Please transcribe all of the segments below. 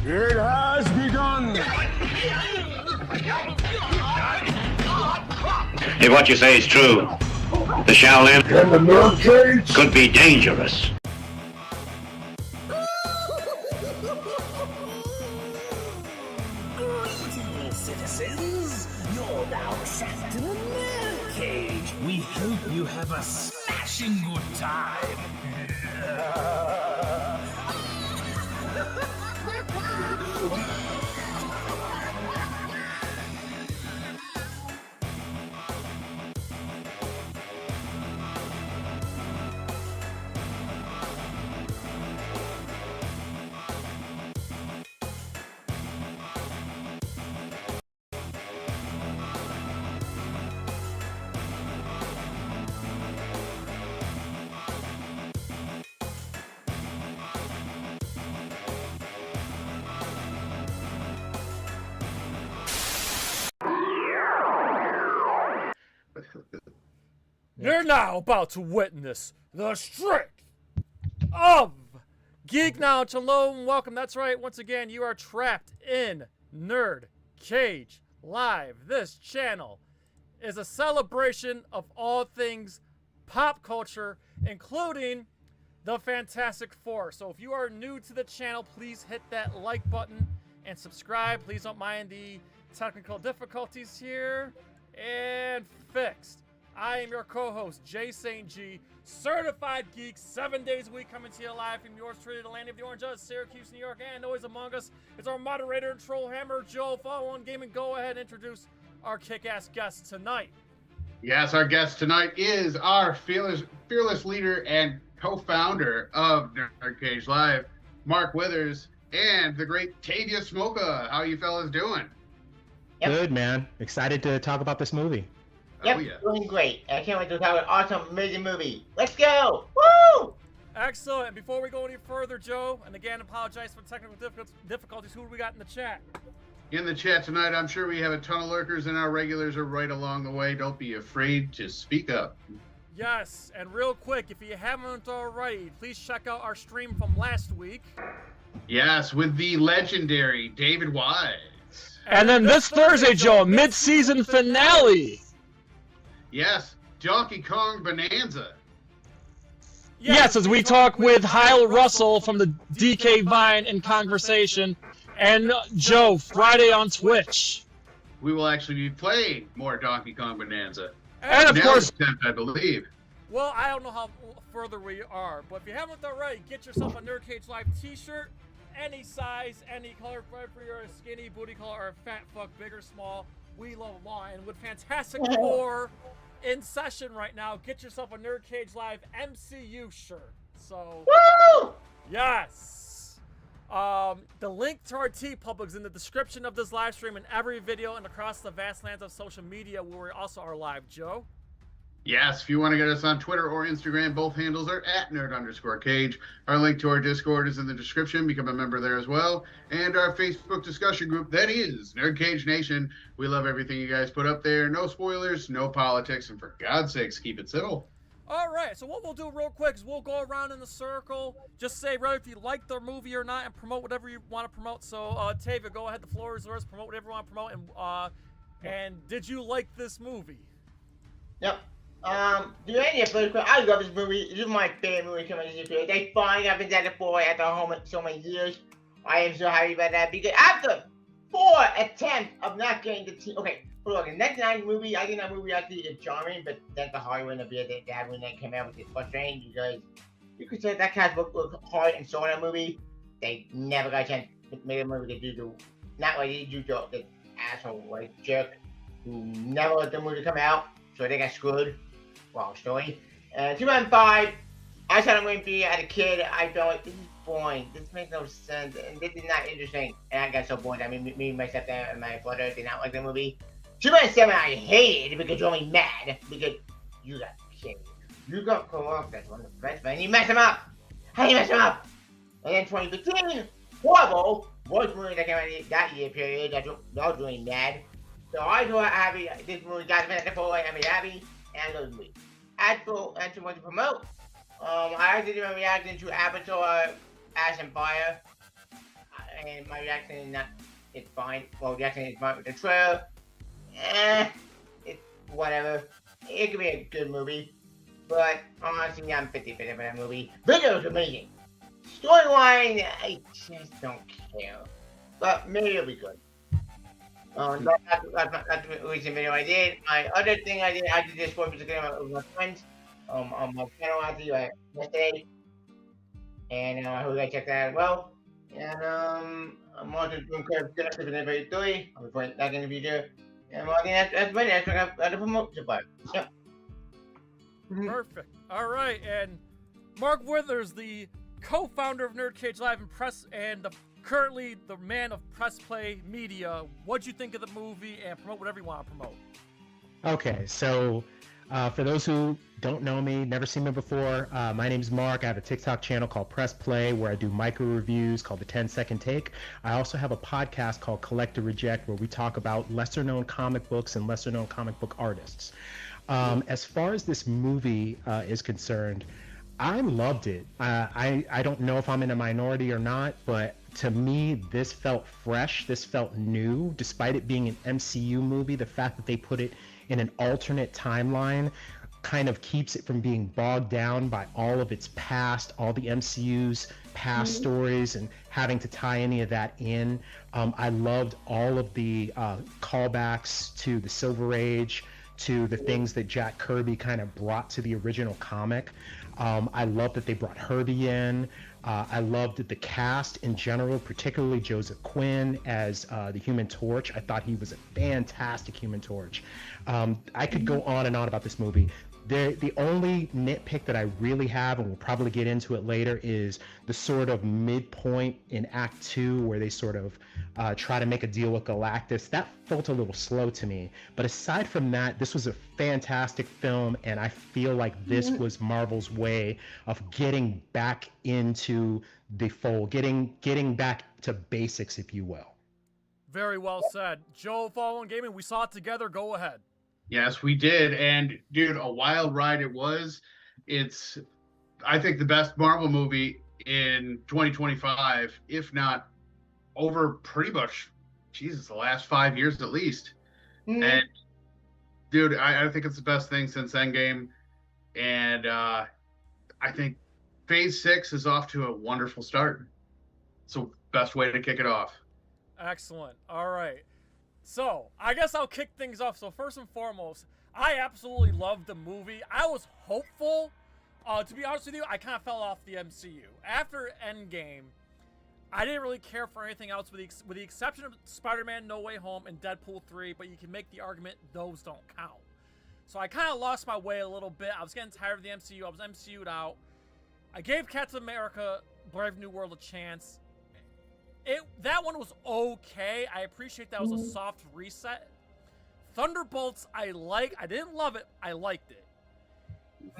It has begun! If what you say is true, the Shaolin And the NerdCage could be dangerous. Greetings, citizens! You're now trapped in a NerdCage. We hope you have a smashing good time. You're now about to witness the strength of Geek Knowledge. Hello and welcome. That's right. Once again, you are trapped in NerdCage Live. This channel is a celebration of all things pop culture, including the Fantastic Four. So if you are new to the channel, please hit that like button and subscribe. Please don't mind the technical difficulties here. And fixed. I am your co-host, Jay St. G, certified geek, 7 days a week, coming to you live from yours truly, the land of the oranges, Syracuse, New York, and always among us is our moderator and troll hammer, Joe. FallenOne Gaming, go ahead and introduce our kick-ass guest tonight. Yes, our guest tonight is our fearless leader and co-founder of NerdCage Live, Marq Withers, and the great Tevya Smolka. How you fellas doing? Yep. Good, man. Excited to talk about this movie. Yep, Oh, yeah. doing great. I can't wait to talk about awesome, amazing movie. Let's go! Woo! Excellent. And before we go any further, Joe, and again, apologize for technical difficulties, who do we got in the chat? In the chat tonight, I'm sure we have a ton of lurkers, and our regulars are right along the way. Don't be afraid to speak up. Yes, and real quick, if you haven't already, please check out our stream from last week. Yes, with the legendary David Wise. And then this Thursday, Joe, mid-season finale. Yes, Donkey Kong Bonanza. Yes, as we talk with Hyle Russell from the DK Vine in Conversation, and Joe, Friday on Twitch. We will actually be playing more Donkey Kong Bonanza. And of Now course, it's 10th, I believe. Well, I don't know how further we are, but if you haven't already, get yourself a NerdCage Live t-shirt, any size, any color, whether you're a skinny, booty color, or a fat fuck, big or small. We love them all. And with Fantastic Four in session right now, get yourself a NerdCage Live MCU shirt. So, Woo! yes. The link to our TeePublic is in the description of this live stream and every video and across the vast lands of social media where we also are live. Joe? Yes, if you want to get us on Twitter or Instagram, both handles are at @nerd_cage. Our link to our Discord is in the description. Become a member there as well. And our Facebook discussion group, that is NerdCage Nation. We love everything you guys put up there. No spoilers, no politics, and for God's sakes, keep it civil. All right, so what we'll do real quick is we'll go around in the circle. Just say whether if you like the movie or not and promote whatever you want to promote. So, Tevya, go ahead. The floor is yours. Promote whatever you want to promote. And did you like this movie? Yep. Do any of it? I love this movie. This is my favorite movie coming this year. They finally got Fantastic Four after so many years. I am so happy about that because after 4 attempts of not getting the team. Okay, hold on. The next 9 movie, I think that movie actually is charming, but that's the hard one to be that bad when they came out with it frustrating because you could say that cast looked hard and saw that movie. They never got a chance to make a movie to do not like they do the asshole like jerk who never let the movie come out, so they got screwed. Wow, story. 2005, I saw the movie as a kid. I felt like this is boring. This makes no sense, and this is not interesting. And I got so bored. I mean, me, my stepdad, and my brother did not like the movie. 2007, I hated it because it drove me mad. Because you got kids. You got co-workers, one of the best friends. You mess them up. How do you mess them up? And then 2015, horrible. Worst movie that came out that year period. That was really mad. So I thought this movie got Fantastic Four and made happy. And I love the movie. As for what to promote, I actually did my reaction to Avatar, Ash and Fire. and my reaction is not. It's fine. Well, reaction is fine with the trailer. It's whatever. It could be a good movie, but honestly, I'm 50-50 for that movie. Video was amazing. Storyline, I just don't care. But maybe it'll be good. That's the recent video I did. My other thing I did this for with my friends. On my channel I did yesterday. And I hope you guys check that out as well. And I'm also doing good for the very 3. I'll be putting that in the future. And I think that's what I have to promote so far. Yep. Perfect. All right, and Marq Withers, the co-founder of NerdCage Live and Press, and currently the man of Press Play Media. What'd you think of the movie? And promote whatever you want to promote. Okay, so for those who don't know me, never seen me before, my name's Mark. I have a TikTok channel called Press Play where I do micro reviews called the 10-Second Take. I also have a podcast called Collect or Reject where we talk about lesser known comic books and lesser known comic book artists. As far as this movie is concerned, I loved it. I don't know if I'm in a minority or not, but to me, this felt fresh. This felt new. Despite it being an MCU movie, the fact that they put it in an alternate timeline kind of keeps it from being bogged down by all of its past, all the MCU's past stories, and having to tie any of that in. I loved all of the callbacks to the Silver Age, to the things that Jack Kirby kind of brought to the original comic. I love that they brought Herbie in. I loved the cast in general, particularly Joseph Quinn as the Human Torch. I thought he was a fantastic Human Torch. I could go on and on about this movie. The only nitpick that I really have, and we'll probably get into it later, is the sort of midpoint in Act 2 where they sort of try to make a deal with Galactus. That felt a little slow to me. But aside from that, this was a fantastic film, and I feel like this was Marvel's way of getting back into the fold, getting back to basics, if you will. Very well said. Joe, FallenOne Gaming, we saw it together. Go ahead. Yes, we did. And dude, a wild ride it was. It's, I think, the best Marvel movie in 2025, if not over pretty much, Jesus, the last 5 years at least. And dude, I think it's the best thing since Endgame. And I think Phase 6 is off to a wonderful start. So best way to kick it off. Excellent. All right. So, I guess I'll kick things off. So, first and foremost, I absolutely loved the movie. I was hopeful. To be honest with you, I kind of fell off the MCU. After Endgame, I didn't really care for anything else with the exception of Spider-Man No Way Home and Deadpool 3, but you can make the argument those don't count. So, I kind of lost my way a little bit. I was getting tired of the MCU. I was MCU'd out. I gave Captain America Brave New World a chance. That one was okay. I appreciate that was a soft reset. Thunderbolts, I didn't love it. I liked it.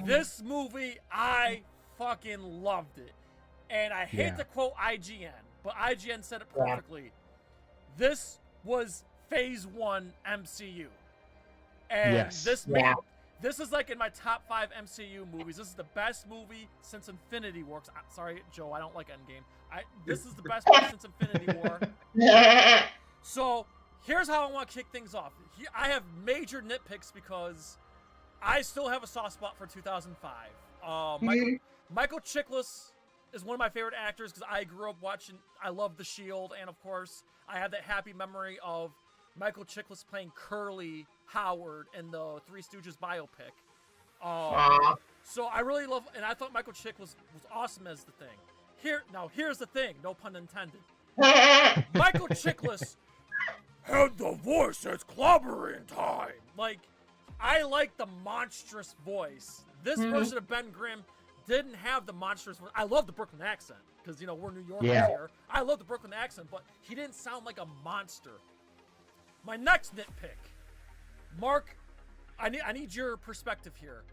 This movie, I fucking loved it. And I hate to quote IGN, but IGN said it perfectly. This was Phase 1 MCU. And this is like in my top 5 MCU movies. This is the best movie since Infinity War. Sorry, Joe, I don't like Endgame. This is the best movie since Infinity War. So, here's how I want to kick things off. I have major nitpicks because I still have a soft spot for 2005. Michael Chiklis is one of my favorite actors because I grew up watching, I love The Shield, and of course, I have that happy memory of Michael Chiklis playing Curly Howard in the Three Stooges biopic. So I really love, and I thought Michael Chiklis was awesome as the Thing. Here's the thing, no pun intended. Michael Chiklis had the voice that's clobbering time. Like, I like the monstrous voice. This version of Ben Grimm didn't have the monstrous voice. I love the Brooklyn accent, because, you know, we're New Yorkers here. I love the Brooklyn accent, but he didn't sound like a monster. My next nitpick. Mark, I need your perspective here.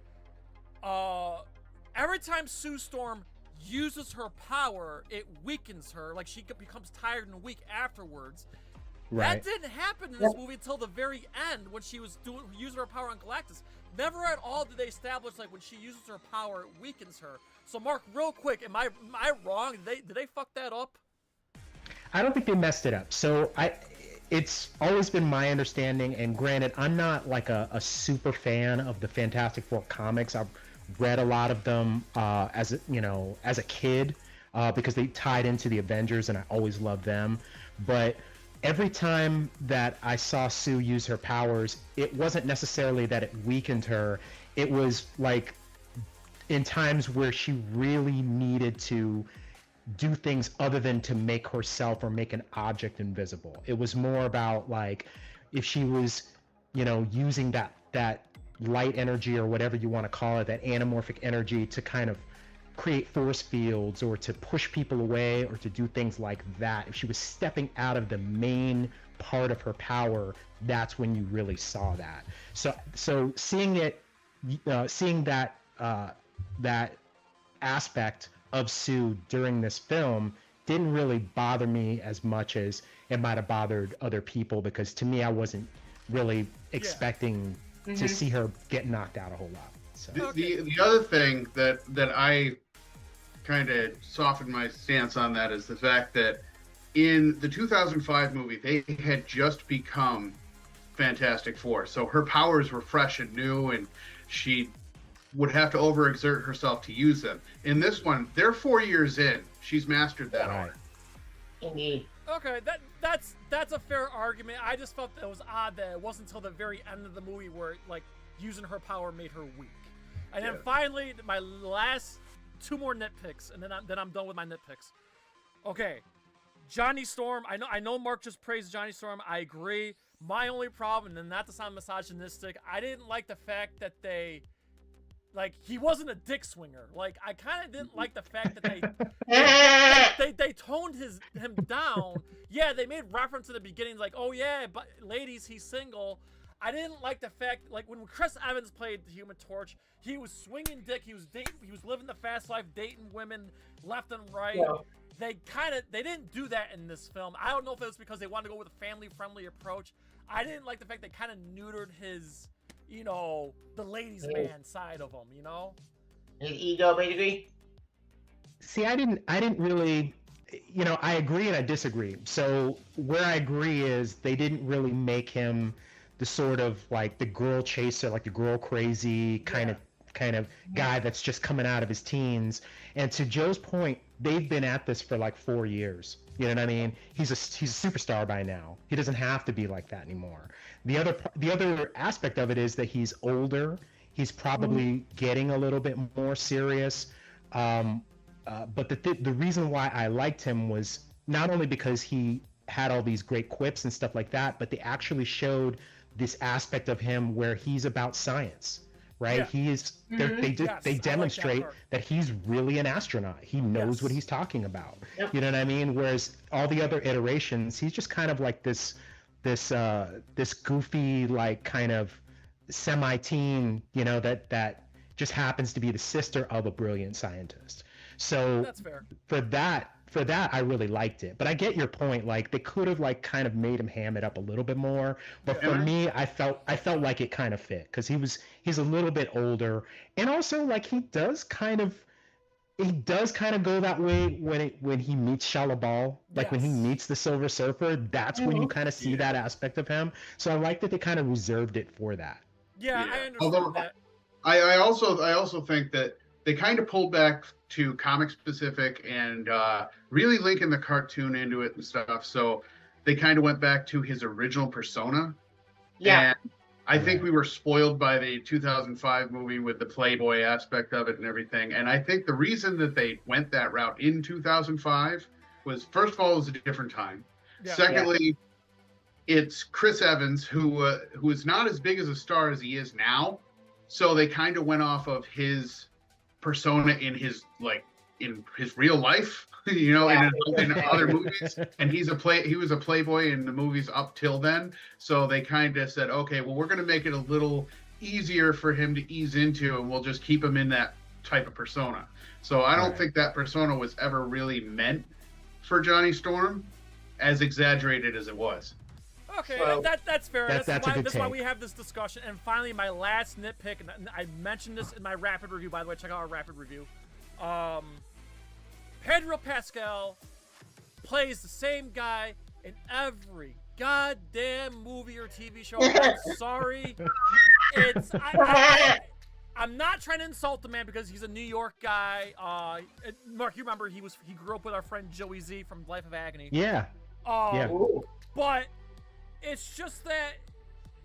Every time Sue Storm uses her power, it weakens her. Like, she becomes tired and weak afterwards. That didn't happen in this movie until the very end when she was using her power on Galactus. Never at all did they establish, like, when she uses her power, it weakens her. So, Mark, real quick, am I wrong? Did they fuck that up? I don't think they messed it up. So it's always been my understanding, and granted, I'm not like a super fan of the Fantastic Four comics. I've read a lot of them as a kid because they tied into the Avengers, and I always loved them. But every time that I saw Sue use her powers, it wasn't necessarily that it weakened her. It was like in times where she really needed to do things other than to make herself or make an object invisible. It was more about like if she was, using that light energy or whatever you want to call it, that anamorphic energy to kind of create force fields or to push people away or to do things like that. If she was stepping out of the main part of her power, that's when you really saw that. So seeing it, seeing that aspect of Sue during this film didn't really bother me as much as it might have bothered other people, because to me, I wasn't really expecting to see her get knocked out a whole lot. So. The other thing that I kind of softened my stance on that is the fact that in the 2005 movie, they had just become Fantastic Four. So her powers were fresh and new, and she would have to overexert herself to use them. In this one, they're 4 years in. She's mastered that art. Indeed. Okay, that's a fair argument. I just felt that it was odd that it wasn't until the very end of the movie where like using her power made her weak. And then finally, my last two more nitpicks, and then I'm done with my nitpicks. Okay, Johnny Storm. I know Mark just praised Johnny Storm. I agree. My only problem, and not to sound misogynistic, I didn't like the fact that he wasn't a dick swinger. Like, I kind of didn't like the fact that they toned him down. Yeah, they made reference in the beginning, like, oh yeah, but ladies, he's single. I didn't like the fact, like, when Chris Evans played the Human Torch, he was swinging dick. He was living the fast life, dating women left and right. Yeah. They didn't do that in this film. I don't know if it was because they wanted to go with a family-friendly approach. I didn't like the fact they kind of neutered his, the ladies' man side of him, His ego, basically. See, I didn't really, I agree and I disagree. So where I agree is they didn't really make him the sort of like the girl chaser, like the girl crazy kind of guy that's just coming out of his teens. And to Joe's point, they've been at this for like 4 years. You know what I mean? He's a superstar by now. He doesn't have to be like that anymore. The other aspect of it is that he's older. He's probably getting a little bit more serious. But the reason why I liked him was not only because he had all these great quips and stuff like that, but they actually showed this aspect of him where he's about science, right? Yeah. He is. They demonstrate that he's really an astronaut. He knows what he's talking about. Yep. You know what I mean? Whereas all the other iterations, he's just kind of like this goofy, like kind of semi-teen, that just happens to be the sister of a brilliant scientist. So that's fair. For that, I really liked it. But I get your point. Like, they could have like kind of made him ham it up a little bit more. But for me, I felt like it kind of fit because he's a little bit older, and also like he does kind of go that way when he meets Shalabal. Like when he meets the Silver Surfer, that's when you kind of see that aspect of him. So I like that they kind of reserved it for that. Yeah. I understand that. I also think that they kind of pulled back to comic specific and really linking the cartoon into it and stuff. So they kind of went back to his original persona. Yeah. And I think we were spoiled by the 2005 movie with the Playboy aspect of it and everything. And I think the reason that they went that route in 2005 was, first of all, it was a different time. Yeah. Secondly, it's Chris Evans, who is not as big as a star as he is now. So they kind of went off of his persona in his real life, in other movies, and he was a playboy in the movies up till then. So they kind of said, okay, well, we're going to make it a little easier for him to ease into, and we'll just keep him in that type of persona. So I don't think that persona was ever really meant for Johnny Storm, as exaggerated as it was. Okay, that's fair. That's why we have this discussion. And finally, my last nitpick, and I mentioned this in my rapid review, by the way, check out our rapid review. Pedro Pascal plays the same guy in every goddamn movie or TV show. I'm sorry. I'm not trying to insult the man because he's a New York guy. Mark, you remember he grew up with our friend Joey Z from Life of Agony. Yeah. Yeah. But it's just that,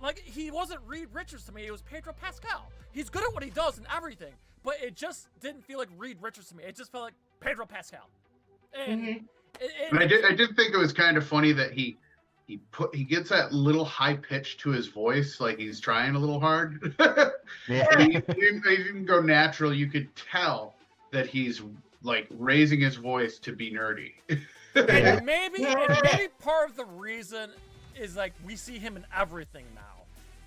like, he wasn't Reed Richards to me. It was Pedro Pascal. He's good at what he does and everything, but it just didn't feel like Reed Richards to me. It just felt like Pedro Pascal. And I did think it was kind of funny that he gets that little high pitch to his voice, like he's trying a little hard. Yeah. He didn't go natural. You could tell that he's like raising his voice to be nerdy. And maybe part of the reason is like we see him in everything now.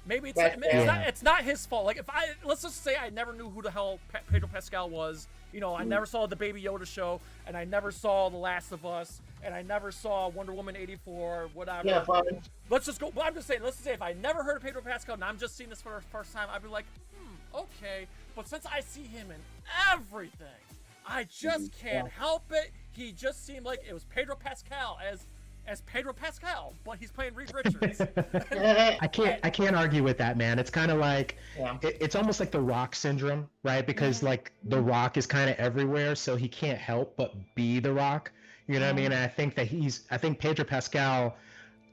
Maybe it's not his fault. Like let's just say I never knew who the hell Pedro Pascal was. You know, I never saw the Baby Yoda show, and I never saw The Last of Us, and I never saw Wonder Woman 84, whatever. Yeah, let's just go. Well, I'm just saying. Let's just say if I never heard of Pedro Pascal and I'm just seeing this for the first time, I'd be like, okay. But since I see him in everything, I just can't help it. He just seemed like it was Pedro Pascal as Pedro Pascal, but he's playing Reed Richards. I can't argue with that, man. It's kind of like it's almost like the Rock syndrome, right? Because like the Rock is kind of everywhere, so he can't help but be the Rock. You know what I mean? And I think Pedro Pascal.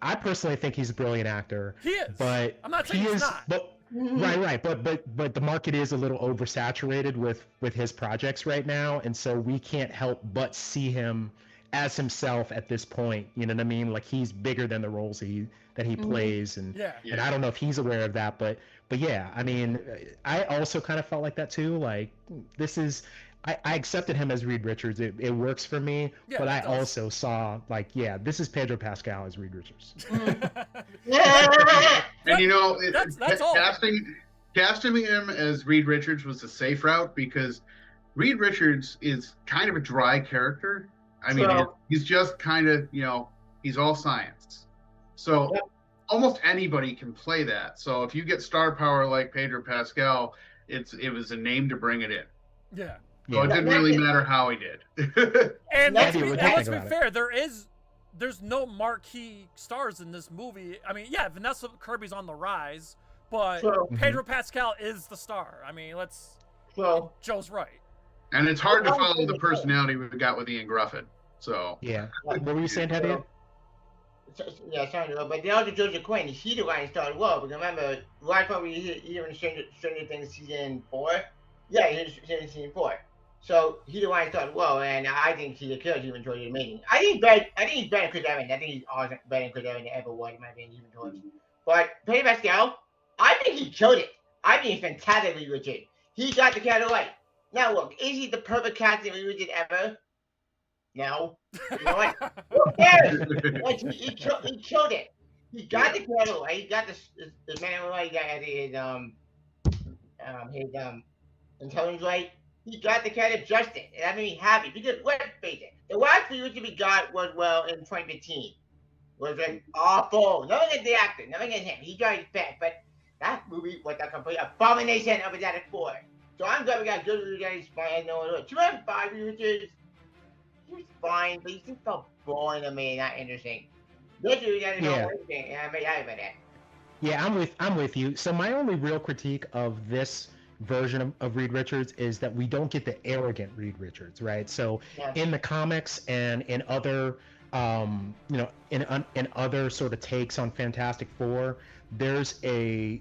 I personally think he's a brilliant actor. He is, but I'm not saying he's not. But right. But the market is a little oversaturated with his projects right now, and so we can't help but see him as himself at this point. You know what I mean? Like he's bigger than the roles that he plays, and I don't know if he's aware of that, but yeah, I mean, I also kind of felt like that too. Like this is, I accepted him as Reed Richards. It works for me, but I also saw like, this is Pedro Pascal as Reed Richards. And you know, that's all. Casting him as Reed Richards was the safe route because Reed Richards is kind of a dry character. I mean, he's just kind of, he's all science. So almost anybody can play that. So if you get star power like Pedro Pascal, it was a name to bring it in. Yeah. So it didn't really matter how he did. And let's be fair, there's no marquee stars in this movie. I mean, Vanessa Kirby's on the rise, but Pedro Pascal is the star. I mean, Joe's right. And it's hard to follow the personality we got with Ian Gruffin. So what were you saying, Tevya? Sorry, but the other Joseph Quinn, he's the guy who started well. Because remember, right before we hear in Stranger Things season 4, he's in season 4. So he's the one who started well, and I think he's a killer. He enjoyed it amazing. I think he's better than Chris Evans. I think he's awesome, better than Chris Evans ever was, in my opinion, even towards. But Pedro Pascal, I think he killed it. I think he's fantastically Richard. He got the cat right. Now look, is he the perfect casting we did ever? No. You know what? Who cares? Like, he killed it. He got the cat right. He got the man right. He got his intelligence right. He got the cat adjusted. And that made me happy because let's face it, the last movie we got was in 2015. Was like awful. Nothing against the actor, nothing against him. He tried his best, but that movie was a complete abomination of a data sport. So I'm glad we got good Richards. Fine, no. 205 Richards. He was fine, but he just felt boring to me, not interesting. This Richards is not working, and I'm very happy about that. Yeah, I'm with you. So my only real critique of this version of Reed Richards is that we don't get the arrogant Reed Richards, right? So in the comics and in other in other sort of takes on Fantastic Four, there's a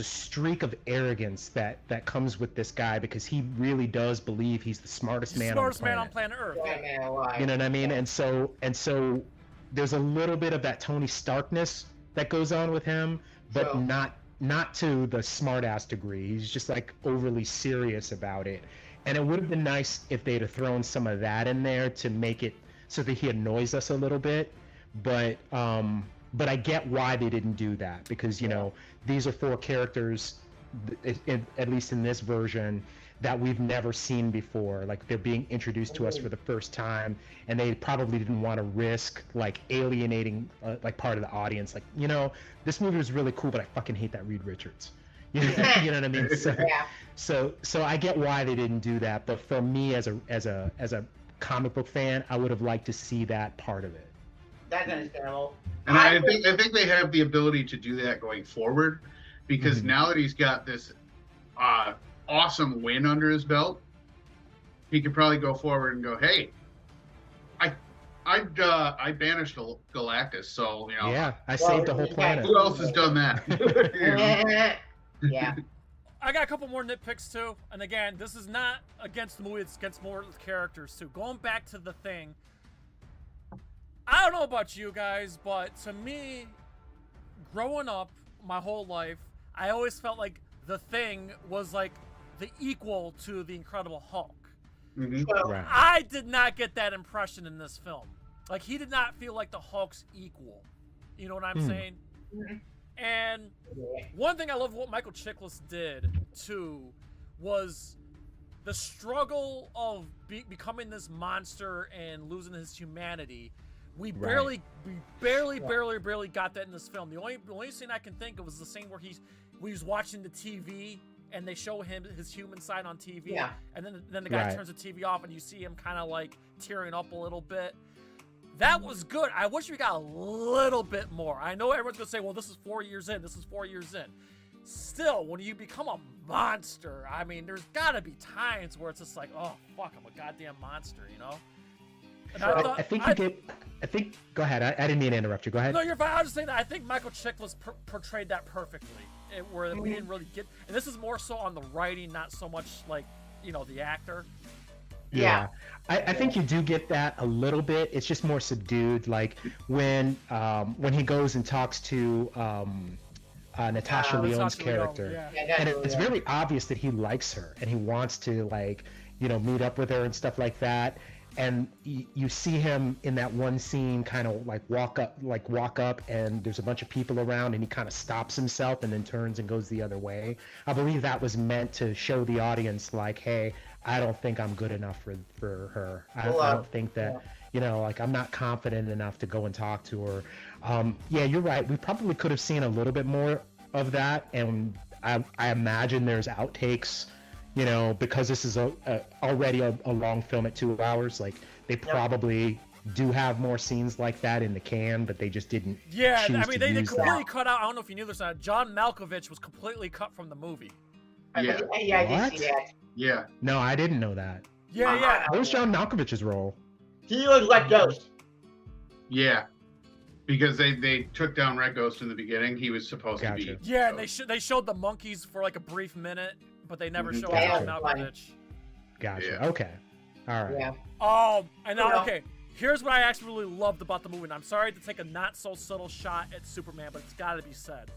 streak of arrogance that comes with this guy because he really does believe he's the smartest man on planet Earth. You know what I mean? And so there's a little bit of that Tony Starkness that goes on with him, but not to the smart-ass degree. He's just like overly serious about it. And it would have been nice if they'd have thrown some of that in there to make it so that he annoys us a little bit. But I get why they didn't do that because, these are 4 characters, at least in this version, that we've never seen before. Like they're being introduced to us for the first time, and they probably didn't want to risk like alienating like part of the audience. Like, this movie was really cool, but I fucking hate that Reed Richards. You know what I mean? So I get why they didn't do that. But for me, as a comic book fan, I would have liked to see that part of it. That's understandable. And I think they have the ability to do that going forward, because now that he's got this awesome win under his belt, he could probably go forward and go, "Hey, I banished Galactus, so you know." Yeah, I saved the whole planet. Who else has done that? Yeah. I got a couple more nitpicks too, and again, this is not against the movie; it's against more of the characters too. Going back to the Thing, I don't know about you guys, but to me, growing up my whole life, I always felt like the Thing was like the equal to the Incredible Hulk. Right. I did not get that impression in this film. Like, he did not feel like the Hulk's equal. You know what I'm saying? And one thing I love what Michael Chiklis did too was the struggle of becoming this monster and losing his humanity. We barely got that in this film. The only scene I can think of was the scene where he was watching the TV and they show him his human side on TV, and then the guy turns the TV off and you see him kind of like tearing up a little bit. That was good. I wish we got a little bit more. I know everyone's gonna say, "Well, this is 4 years in. This is 4 years in." Still, when you become a monster, I mean, there's gotta be times where it's just like, "Oh fuck, I'm a goddamn monster," you know. And I think. Go ahead. I didn't mean to interrupt you. Go ahead. No, you're fine. I was just saying that I think Michael Chiklis portrayed that perfectly, where we didn't really get. And this is more so on the writing, not so much like the actor. Yeah. I think you do get that a little bit. It's just more subdued. Like when he goes and talks to Natasha Lyonne's character, and it's very obvious that he likes her and he wants to meet up with her and stuff like that. And you see him in that one scene kind of walk up and there's a bunch of people around and he kind of stops himself and then turns and goes the other way. I believe that was meant to show the audience like, hey, I don't think I'm good enough for her. I don't think that, I'm not confident enough to go and talk to her. Yeah, you're right. We probably could have seen a little bit more of that. And I imagine there's outtakes, because this is already a long film at 2 hours. Like they probably do have more scenes like that in the can, but they just didn't. Yeah, I mean, they completely cut out. I don't know if you knew this. John Malkovich was completely cut from the movie. Yeah. I did see that. Yeah. No, I didn't know that. Yeah. What was John Malkovich's role? He was Red Ghost. Yeah. Because they took down Red Ghost in the beginning. He was supposed to be. Yeah, and they showed the monkeys for like a brief minute, but they never showed John Malkovich. Gotcha. Yeah. Okay. All right. Yeah. And now, okay. Here's what I actually really loved about the movie, and I'm sorry to take a not so subtle shot at Superman, but it's got to be said.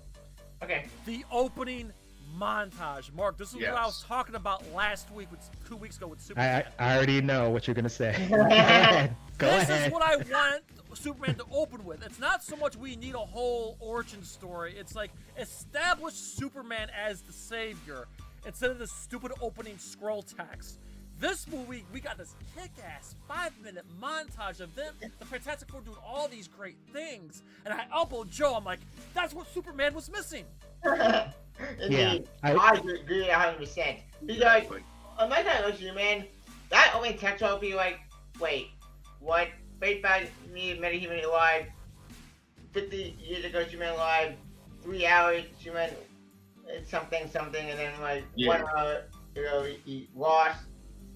Okay. The opening montage, Mark. This is what I was talking about last week, 2 weeks ago with Superman. I already know what you're gonna say. Go ahead. This is what I want Superman to open with. It's not so much we need a whole origin story. It's like establish Superman as the savior instead of the stupid opening scroll text. This movie, we got this kick-ass 5-minute montage of them, the Fantastic Four, doing all these great things. And I elbowed Joe. I'm like, that's what Superman was missing. Indeed. I agree 100%. Because on my time of Superman, that opening text will be like, wait, what? Wait about me, Metahuman alive. 50 years ago, Superman alive. 3 hours, Superman something, and then 1 hour ago, he lost.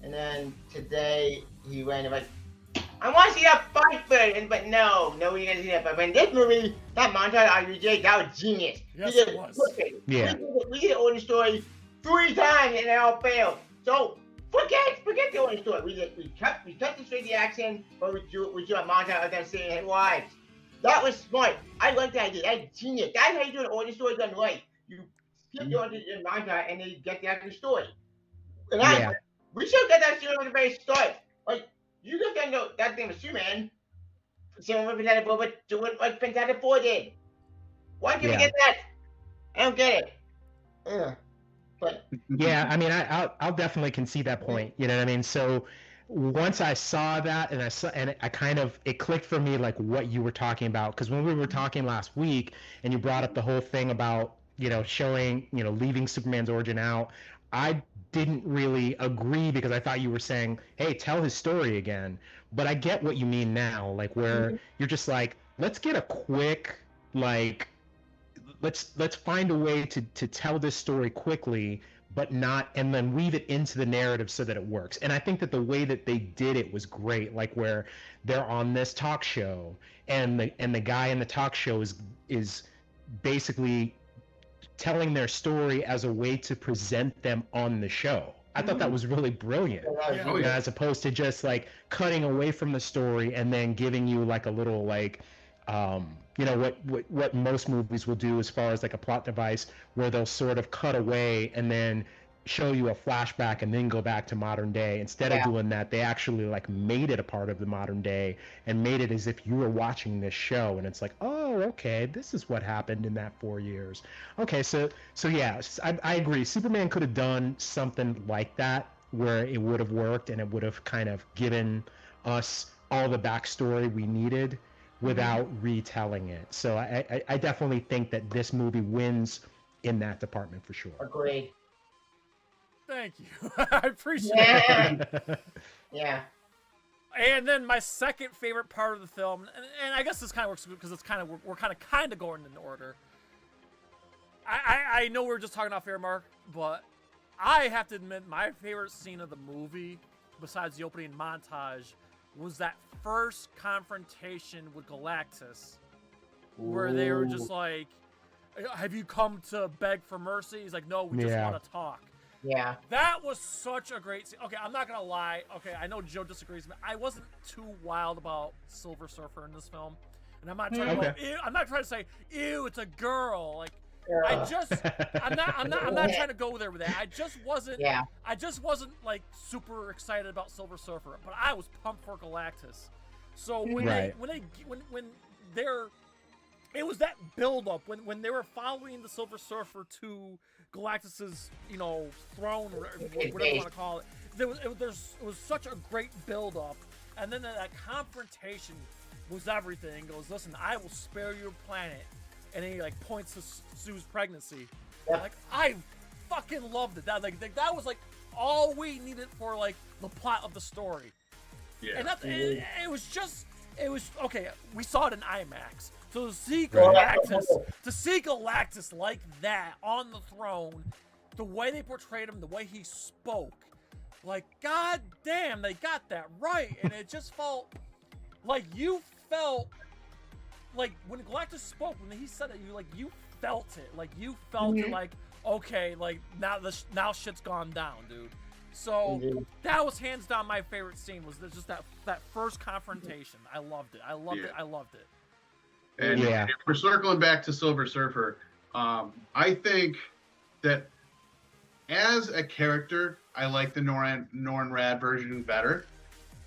And then today he went like, I want to see that fight first, but no, you're gonna see that. But in this movie, that montage I reject, that was genius. Yes, it was. Yeah. We did the origin story 3 times and it all failed. So forget the origin story. We cut the straight the action, but we do a montage of them seeing their wives. That was smart. I like that idea. That's genius. That's how you do an origin story done right. You skip the origin montage and then you get the actual story. And we should get that story at the very start. Like, you just don't know that thing was Superman. Same with Fantastic Four, but do it like Fantastic Four did. Why can't we get that? I don't get it. But yeah, I mean, I'll definitely concede that point. You know what I mean? So once I saw that, and I kind of, it clicked for me like what you were talking about, because when we were talking last week, and you brought up the whole thing about showing leaving Superman's origin out, I didn't really agree because I thought you were saying, hey, tell his story again. But I get what you mean now, like where you're just like, let's get a quick, like, let's find a way to tell this story quickly, but not, and then weave it into the narrative so that it works. And I think that the way that they did it was great, like where they're on this talk show and the guy in the talk show is basically telling their story as a way to present them on the show. I thought that was really brilliant, as opposed to just like cutting away from the story and then giving you like a little like, you know, what most movies will do as far as like a plot device where they'll sort of cut away and then show you a flashback and then go back to modern day. Instead of doing that, they actually like made it a part of the modern day and made it as if you were watching this show, and it's like, oh, okay, this is what happened in that 4 years. Okay, so yeah, I agree. Superman could have done something like that where it would have worked and it would have kind of given us all the backstory we needed without retelling it. So I definitely think that this movie wins in that department for sure. Agreed. Thank you. I appreciate it. Yeah. And then my second favorite part of the film, and I guess this kind of works because it's kind of we're kind of going in order. I know we're just talking off air, Mark, but I have to admit my favorite scene of the movie, besides the opening montage, was that first confrontation with Galactus, where they were just like, "Have you come to beg for mercy?" He's like, "No, we just want to talk." Yeah. That was such a great scene. Okay, I'm not gonna lie. Okay, I know Joe disagrees with me. I wasn't too wild about Silver Surfer in this film, and I'm not trying to go, ew, I'm not trying to say, ew, it's a girl. Like, I'm not trying to go there with that. I just wasn't. Yeah. I just wasn't like super excited about Silver Surfer, but I was pumped for Galactus. So when they're it was that build up when they were following the Silver Surfer to Galactus's, you know, throne, or whatever you want to call it. It was such a great build up, and then that confrontation was everything. He goes, "Listen, I will spare your planet," and then he like points to Sue's pregnancy. Like, I fucking loved it. That was like all we needed for like the plot of the story. Yeah. And it was okay. We saw it in IMAX. So to see Galactus like that on the throne, the way they portrayed him, the way he spoke, like, god damn, they got that right. And it just felt like you felt like when Galactus spoke, when he said it, you felt it. Like you felt it like, okay, like now shit's gone down, dude. So that was hands down my favorite scene, was just that first confrontation. I loved it. I loved it. And if we're circling back to Silver Surfer, I think that as a character, I like the Norrin Rad version better.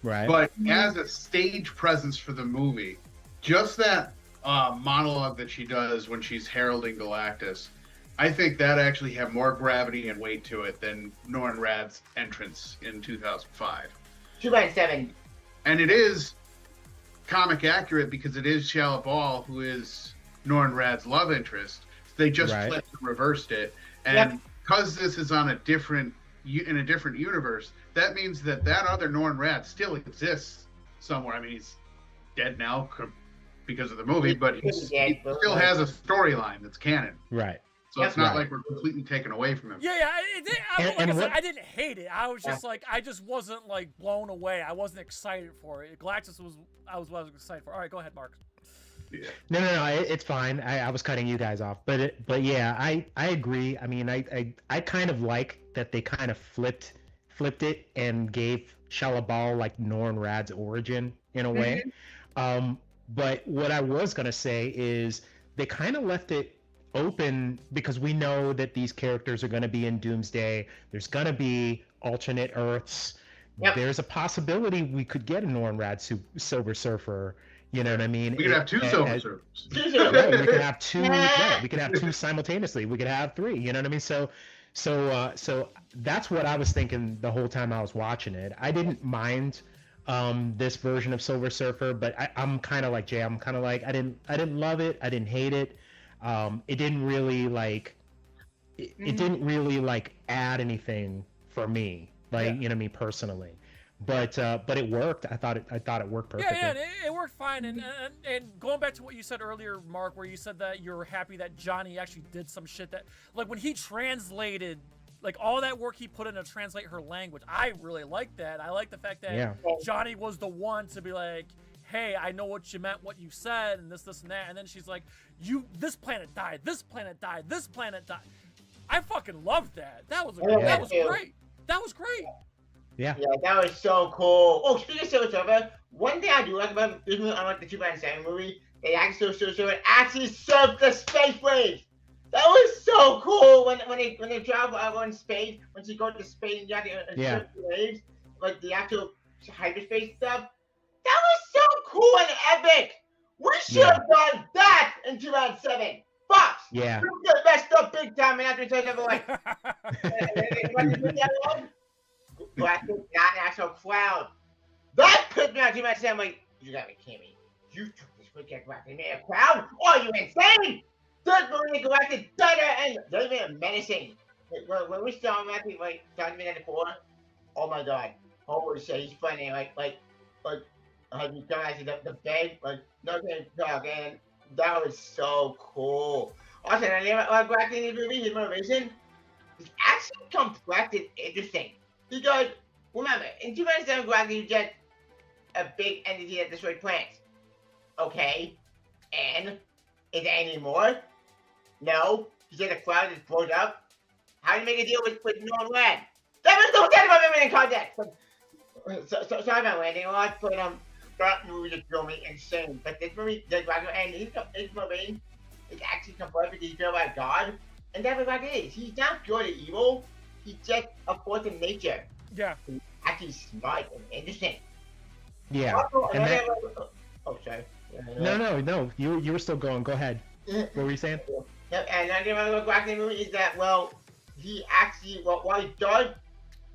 Right. But as a stage presence for the movie, just that monologue that she does when she's heralding Galactus, I think that actually had more gravity and weight to it than Norrin Rad's entrance in 2005. 2.7. And it is comic accurate because it is Shia LaBeouf who is Norrin Rad's love interest. They just flipped and reversed it, and because this is on in a different universe, that means that other Norrin Rad still exists somewhere. I mean, he's dead now because of the movie, but he still has a storyline that's canon. Right. So it's not like we're completely taken away from him. I didn't hate it. I was just like, I just wasn't like blown away. I wasn't excited for it. Galactus was excited for. All right, go ahead, Mark. Yeah. No, it's fine. I was cutting you guys off, but yeah, I agree. I mean, I kind of like that they kind of flipped it and gave Shia LaBeouf like Norrin Rad's origin in a way. But what I was gonna say is they kind of left it open because we know that these characters are going to be in Doomsday. There's going to be alternate Earths. There's a possibility we could get a Norrin Rad Silver Surfer. You know what I mean? We could have two Silver Surfers. Right, we could have two. Right, we could have two simultaneously. We could have three. You know what I mean? So that's what I was thinking the whole time I was watching it. I didn't mind this version of Silver Surfer, but I'm kind of like Jay. I'm kind of like I didn't love it. I didn't hate it. It didn't really like add anything for me, like me personally. But it worked. I thought it worked perfectly. Yeah, it worked fine. And going back to what you said earlier, Mark, where you said that you're happy that Johnny actually did some shit that, like, when he translated, like, all that work he put in to translate her language, I really like that. I like the fact that Johnny was the one to be like, hey, I know what you meant, what you said, and this, and that. And then she's like, this planet died, this planet died, this planet died. I fucking loved that. That was great. That was great. Yeah, that was so cool. Oh, speaking of Civil Server, one thing I do like about this movie, unlike the 2007 movie, they actually served the space waves. That was so cool when they travel out in space, when she goes to space and you have to surf the waves, like the actual hyperspace stuff. That was so cool and epic. We should have done that in 2007. Fox. Yeah. You get messed up big time and after 2007. Galactic, not an actual cloud. That put me on 2007. Like, you gotta be kidding me. You took this wicked Galactic and made a cloud? Are you insane? This Marine Galactic better and they're even menacing. When we saw him after like 2004, oh my god. Holy shit, he's funny. Like how you come out to the bed, like nothing talk, and that was so cool. Also, I never back in this movie, his motivation is actually complex and interesting. Because remember, in 2007, Galactic is just a big entity that destroyed planets. Okay, and is there any more? No, he said the cloud just blows up. How do you make a deal with no land? That was no sense of in context. So sorry about landing a lot, but that movie just drove me insane. But this movie, and his movie is actually complex because he's built by God, and that's what it is. He's not good or evil. He's just a force of nature. Yeah. He's actually smart and interesting. Yeah. Also, oh, sorry. No. You were still going. Go ahead. What were you saying? Yep. And another thing about Galactic movie is that he actually while he does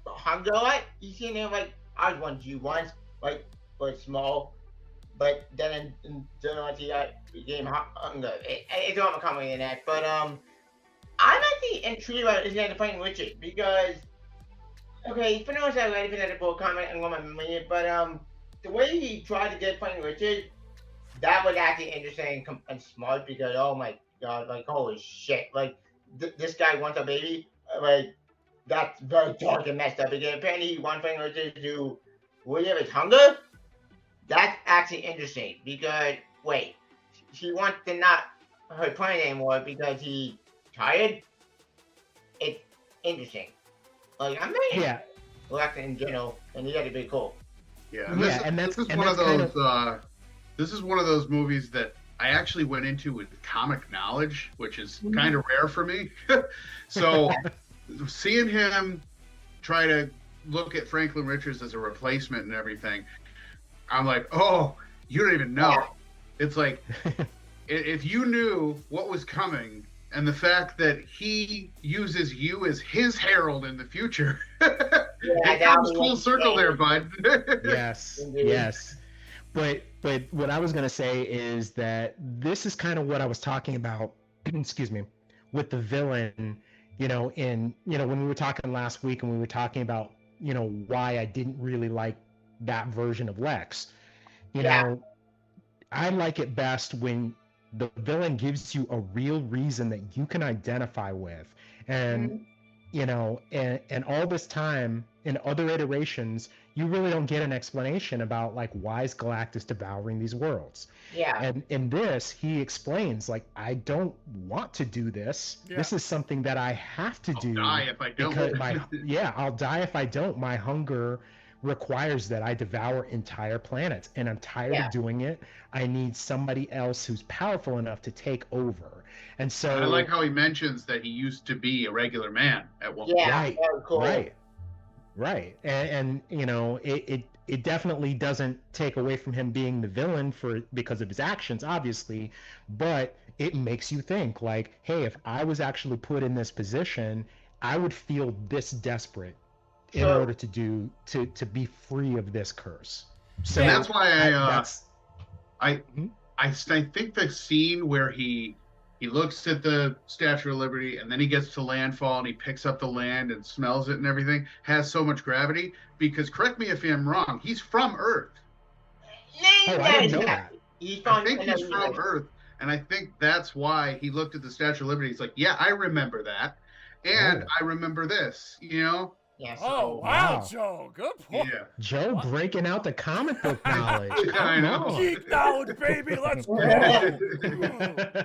hunger a lot, he's seen him like I was once like small, but then in general he became hunger. It's all a comedy in that, but I'm actually intrigued about his name Fighting Richard because okay, pretty much I read it for a comment and on my memory, but the way he tried to get Fighting Richard, that was actually interesting and smart because oh my god, like holy shit, like this guy wants a baby, like that's very dark and messed up because apparently he wants Fighting Richard to relieve his hunger. That's actually interesting because wait, he wants to not hurt planet anymore because he's tired. It's interesting. Like I'm very Galactic in general, and he had to be cool. Yeah, this is one of those. This is one of those movies that I actually went into with comic knowledge, which is kind of rare for me. So seeing him try to look at Franklin Richards as a replacement and everything, I'm like, oh, you don't even know. It's like, if you knew what was coming and the fact that he uses you as his herald in the future, it comes full circle there, bud. Yes. But what I was going to say is that this is kind of what I was talking about, excuse me, with the villain, when we were talking last week and we were talking about, why I didn't really like that version of Lex. I like it best when the villain gives you a real reason that you can identify with. And, and all this time in other iterations, you really don't get an explanation about like why is Galactus devouring these worlds. And in this, he explains like I don't want to do this. This is something that I have to do. I'll die if I don't. I'll die if I don't. My hunger requires that I devour entire planets, and I'm tired of doing it. I need somebody else who's powerful enough to take over. And so I like how he mentions that he used to be a regular man at one point. Right. And it definitely doesn't take away from him being the villain because of his actions, obviously, but it makes you think like, hey, if I was actually put in this position, I would feel this desperate in order to be free of this curse. So that's why I think the scene where he he looks at the Statue of Liberty, and then he gets to landfall, and he picks up the land and smells it and everything, has so much gravity, because, correct me if I'm wrong, he's from Earth. Oh, I didn't know that. I think he's from Earth, and I think that's why he looked at the Statue of Liberty. He's like, yeah, I remember that, and I remember this, you know? Yeah, Oh, wow, Joe. Good point. Yeah. Joe breaking out the comic book knowledge. I know. Geek knowledge, baby. Let's go.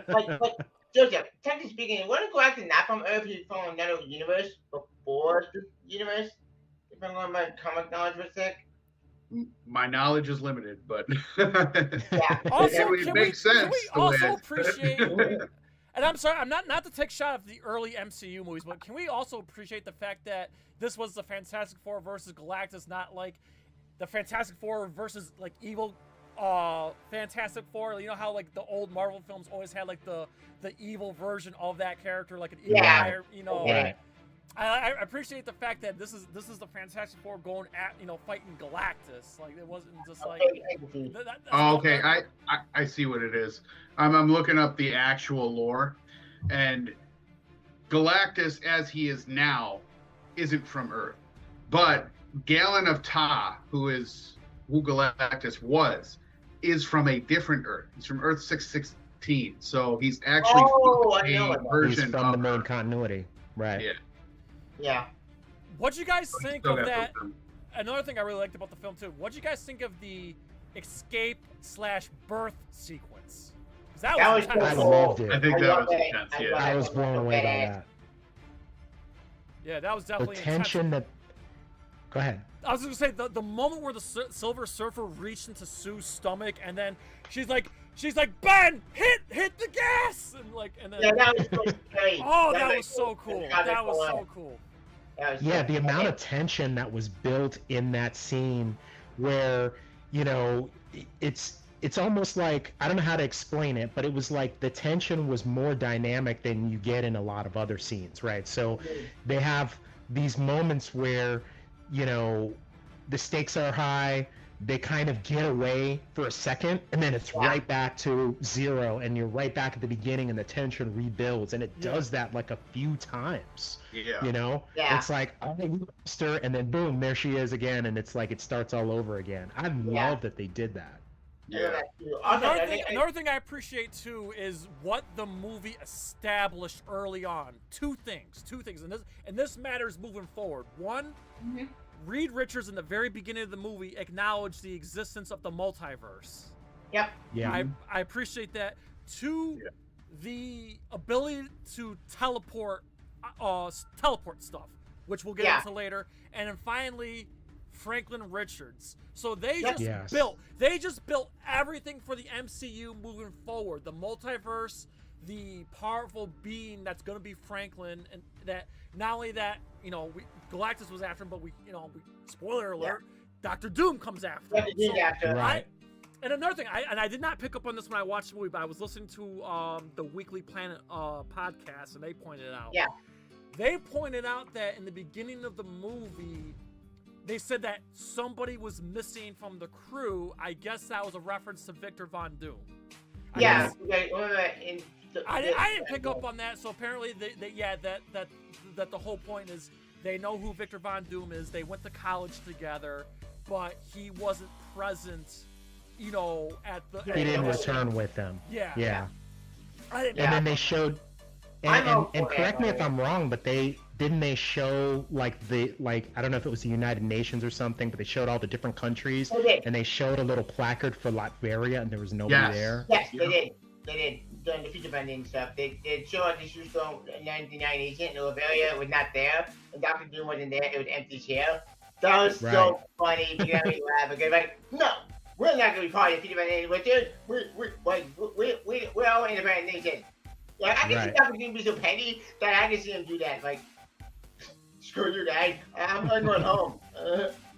But Joseph, technically speaking, wouldn't Galactus not from Earth? He's from another universe before the universe. If I'm going by comic knowledge for a sec. My knowledge is limited, but Yeah. Also, it makes sense. Can we also appreciate? And I'm sorry, I'm not to take shot of the early MCU movies, but can we also appreciate the fact that this was the Fantastic Four versus Galactus, not like the Fantastic Four versus like evil Fantastic Four? You know how like the old Marvel films always had like the evil version of that character, like an evil guy, you know. Right. I appreciate the fact that this is the Fantastic Four going at, you know, fighting Galactus. Like it wasn't just like. Okay, I see what it is. I'm looking up the actual lore, and Galactus, as he is now, isn't from Earth, but Galen of Ta, who Galactus was, is from a different Earth. He's from Earth 616, so he's actually a version he's from the main continuity, right? Yeah. Yeah. What'd you guys think of that? Another thing I really liked about the film too. What'd you guys think of the escape/birth sequence? That was I loved it. I think that was intense. Yeah. I was blown away by that. Yeah, that was definitely the tension intense. Go ahead. I was gonna say the moment where the Silver Surfer reached into Sue's stomach, and then she's like, Ben, hit the gas, and then. Yeah, that was so great. Oh, that was so cool. That was so cool. Yeah, the amount of tension that was built in that scene, where you know, it's almost like, I don't know how to explain it, but it was like the tension was more dynamic than you get in a lot of other scenes, right? So they have these moments where, you know, the stakes are high, they kind of get away for a second, and then it's right back to zero, and you're right back at the beginning, and the tension rebuilds, and it does that like a few times. Yeah. You know? Yeah. It's like, oh, you lost her, and then boom, there she is again, and it's like it starts all over again. I love that they did that. Yeah. Another thing I appreciate too is what the movie established early on. Two things, and this matters moving forward. One, Reed Richards in the very beginning of the movie acknowledged the existence of the multiverse. Yep. Yeah. I appreciate that. Two, the ability to teleport stuff, which we'll get into later. And then finally, Franklin Richards. So they just built everything for the MCU moving forward. The multiverse, the powerful being that's going to be Franklin, and that not only that, you know, Galactus was after him, but spoiler alert, Dr. Doom comes after him. Right. And another thing, I did not pick up on this when I watched the movie, but I was listening to the Weekly Planet podcast, and they pointed it out. Yeah. They pointed out that in the beginning of the movie, they said that somebody was missing from the crew. I guess that was a reference to Victor Von Doom. Yeah. I didn't pick up on that, so apparently that the whole point is they know who Victor Von Doom is. They went to college together, but he wasn't present, you know, at the. He didn't return with them. Yeah. And then they showed, and correct me if I'm wrong, but they show like I don't know if it was the United Nations or something, but they showed all the different countries, and they showed a little placard for Latveria, and there was nobody there. Yes, they did. During the feature band and stuff, they showed the shoes from 1998, and Latveria was not there, and Dr. Doom wasn't there. It was empty chair. That was so funny. You got me laughing. Because like, no, we're not gonna be part of the feature band with you. We're all independent nation. Yeah, I can see Dr. Doom be so petty that I can see him do that. Like, screw you guys. I'm going home.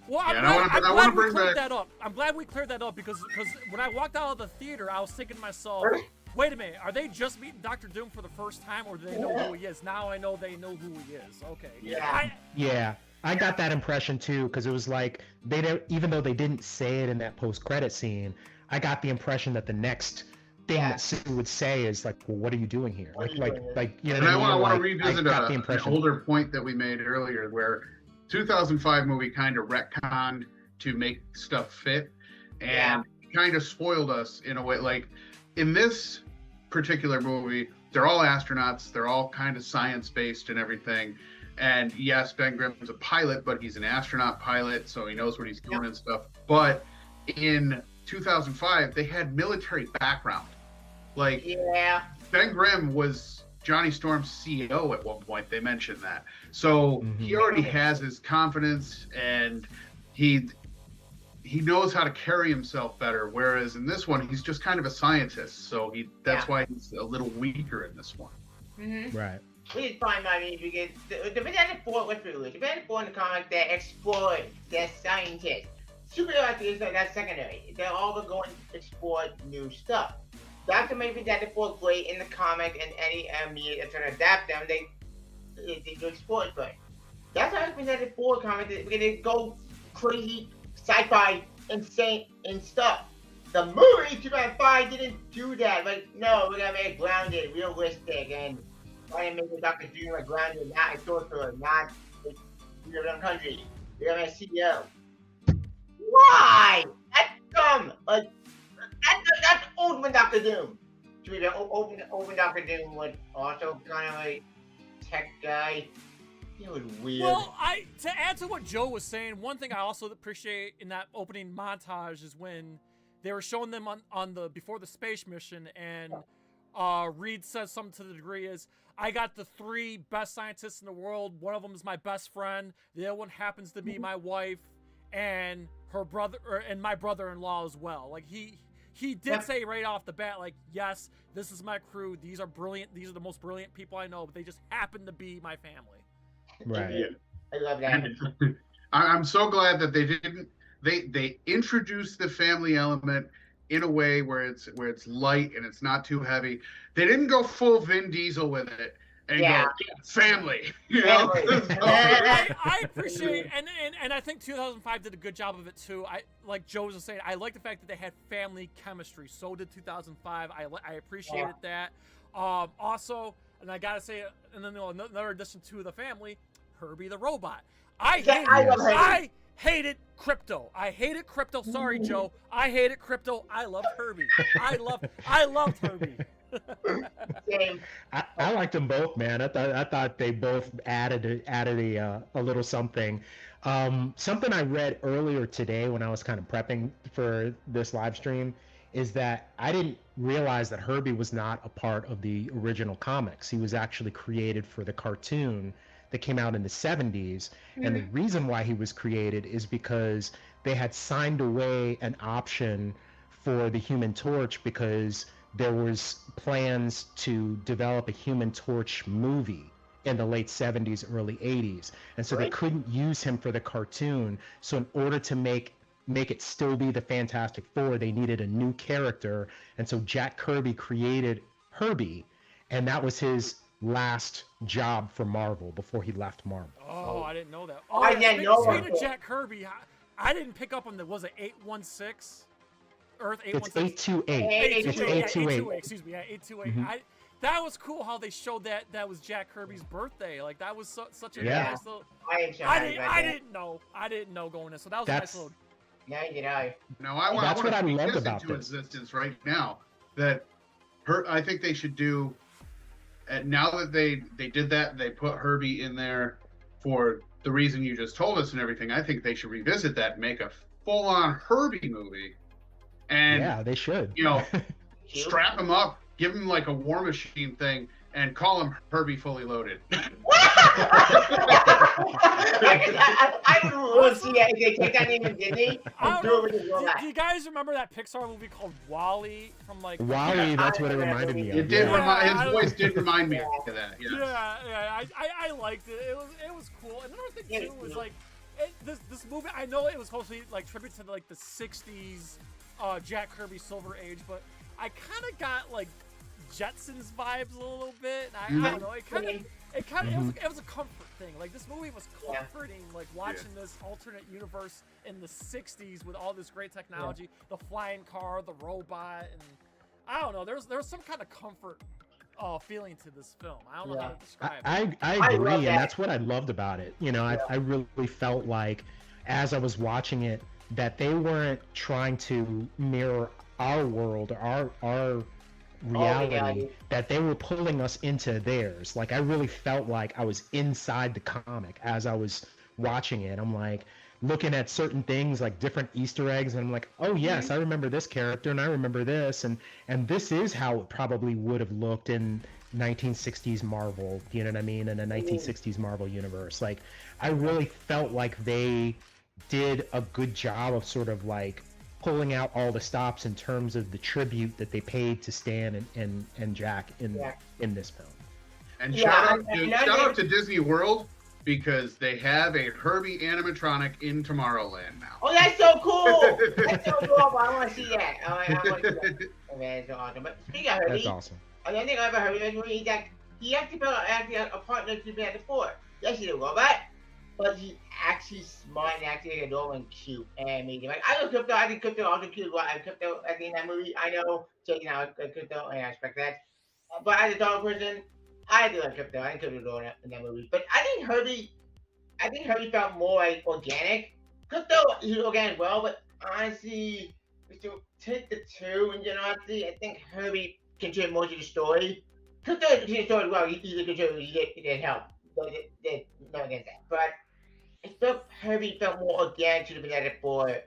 Well, I'm glad we cleared that up. I'm glad we cleared that up because when I walked out of the theater, I was thinking to myself, wait a minute, are they just meeting Dr. Doom for the first time, or do they know who he is? Now I know they know who he is. Okay. I got that impression too, because it was like even though they didn't say it in that post-credit scene, I got the impression that the next thing that Sue would say is like, well, what are you doing here? What are you Like, doing here? like, you know. And what I mean? I want to Like, revisit I got the an impression. older point that we made earlier, where 2005 movie kind of retconned to make stuff fit, and kind of spoiled us in a way. Like in this particular movie, they're all astronauts. They're all kind of science-based and everything. And yes, Ben Grimm's a pilot, but he's an astronaut pilot, so he knows what he's doing and stuff. But in 2005, they had military background. Like, Ben Grimm was Johnny Storm's CEO at one point. They mentioned that. So he already has his confidence, and he knows how to carry himself better. Whereas in this one, he's just kind of a scientist. So that's why he's a little weaker in this one. Right. Which is fine by me because the Fantastic Four, let's be real, the Fantastic Four in the comic, they're explorers, they're scientists. Superhero ideas, that's secondary. They're all going to explore new stuff. That's what made Fantastic Four great in the comic, and any media that's trying to adapt them, they do explore it first. That's how Fantastic Four comic, they go crazy, sci-fi, insane, and stuff. The movie 2005 didn't do that. Like, no, we're gonna make it grounded, realistic, and try to make the Dr. Doom like grounded, not a sorcerer, not your own country. We're gonna make a CEO. Why? That's dumb. Like, that's old when Dr. Doom. To be fair, old Dr. Doom would also kind of like tech guy. He was weird. Well, to add to what Joe was saying, one thing I also appreciate in that opening montage is when they were showing them on the before the space mission, and Reed says something to the degree is, I got the 3 best scientists in the world. One of them is my best friend. The other one happens to be my wife and her brother, and my brother-in-law as well. Like he did say right off the bat, like, yes, this is my crew. These are brilliant. These are the most brilliant people I know, but they just happen to be my family. Right. I love that. I'm so glad that they introduced the family element in a way where it's light and it's not too heavy. They didn't go full Vin Diesel with it and go family. You know? I appreciate, and I think 2005 did a good job of it too. Like Joe was saying, I like the fact that they had family chemistry. So did 2005. I appreciated that. Also, and I gotta say, and then another addition to the family, Herbie the robot. I hated Crypto. I hated Crypto. Sorry, Joe. I hated Crypto. I loved Herbie. I loved Herbie. I liked them both, man. I thought they both added a little something. Something I read earlier today when I was kind of prepping for this live stream is that I didn't realize that Herbie was not a part of the original comics. He was actually created for the cartoon that came out in the 70s. And the reason why he was created is because they had signed away an option for the Human Torch because there was plans to develop a Human Torch movie in the late 70s, early 80s. And so they couldn't use him for the cartoon. So in order to make it still be the Fantastic Four, they needed a new character. And so Jack Kirby created Herbie, and that was his last job for Marvel before he left Marvel. Oh, I didn't know that. I didn't know that. Speaking of Jack Kirby, I didn't pick up on was it 816? Earth 816? It's 828. It's 828. Excuse me, 828. That was cool how they showed that was Jack Kirby's birthday. Like that was such a nice little. I didn't know going in. So that was a nice little. Neither did I. No, I want That's what I to loved this about into this. existence right now. I think they should do. Now that they did that, they put Herbie in there for the reason you just told us and everything. I think they should revisit that and make a full-on Herbie movie. And yeah, they should. You know, strap him up, give him like a War Machine thing, and call him Herbie Fully Loaded. I would want to see that if they take that name in Disney and do it with the robot. Do you guys remember that Pixar movie called WALL-E from like? WALL-E, that's what it reminded me of. It did his voice did remind me of that. Yes. Yeah. I liked it. It was cool. And another thing too was like, this movie. I know it was supposed to be like tribute to like the '60s Jack Kirby Silver Age, but I kind of got like Jetsons vibes a little bit. I don't know. It was a comfort thing. Like this movie was comforting. Like watching this alternate universe in the '60s with all this great technology, the flying car, the robot, and I don't know. There's some kind of comfort feeling to this film. I don't know how to describe it. I agree, love and that. that's what I loved about it. You know, I really felt like, as I was watching it, that they weren't trying to mirror our world or our reality, that they were pulling us into theirs. Like, I really felt like I was inside the comic as I was watching it. I'm like looking at certain things, like different Easter eggs, and I'm like, oh yes, I remember this character and I remember this, and this is how it probably would have looked in 1960s Marvel, you know what I mean, in a 1960s Marvel universe. Like, I really felt like they did a good job of sort of like pulling out all the stops in terms of the tribute that they paid to Stan and Jack in this film. And shout out to Disney World, because they have a Herbie animatronic in Tomorrowland now. Oh, that's so cool! That's so cool. I want to see that. I want to see that. Oh, man, that's awesome. But speaking of Herbie, That's awesome. another thing I ever heard is that he actually built a partner to be at the fort. Yes, he did a robot, but he's actually smart and actually adorable and cute and amazing. Like, I love Crypto. I think Crypto also cute as well. Crypto at the end of that movie, I know, checking out Crypto, and I expect that. But as a dog person, I do like Crypto. I think Crypto adorable in that movie. But I think Herbie felt more like organic. Crypto, he's organic as well, but honestly, if you take the two in generosity, I think Herbie contributed more to the story. Crypto to the story as well. He's a contributor. He did help. There's no against that. But I felt Herbie felt more organic to the Pathetic Four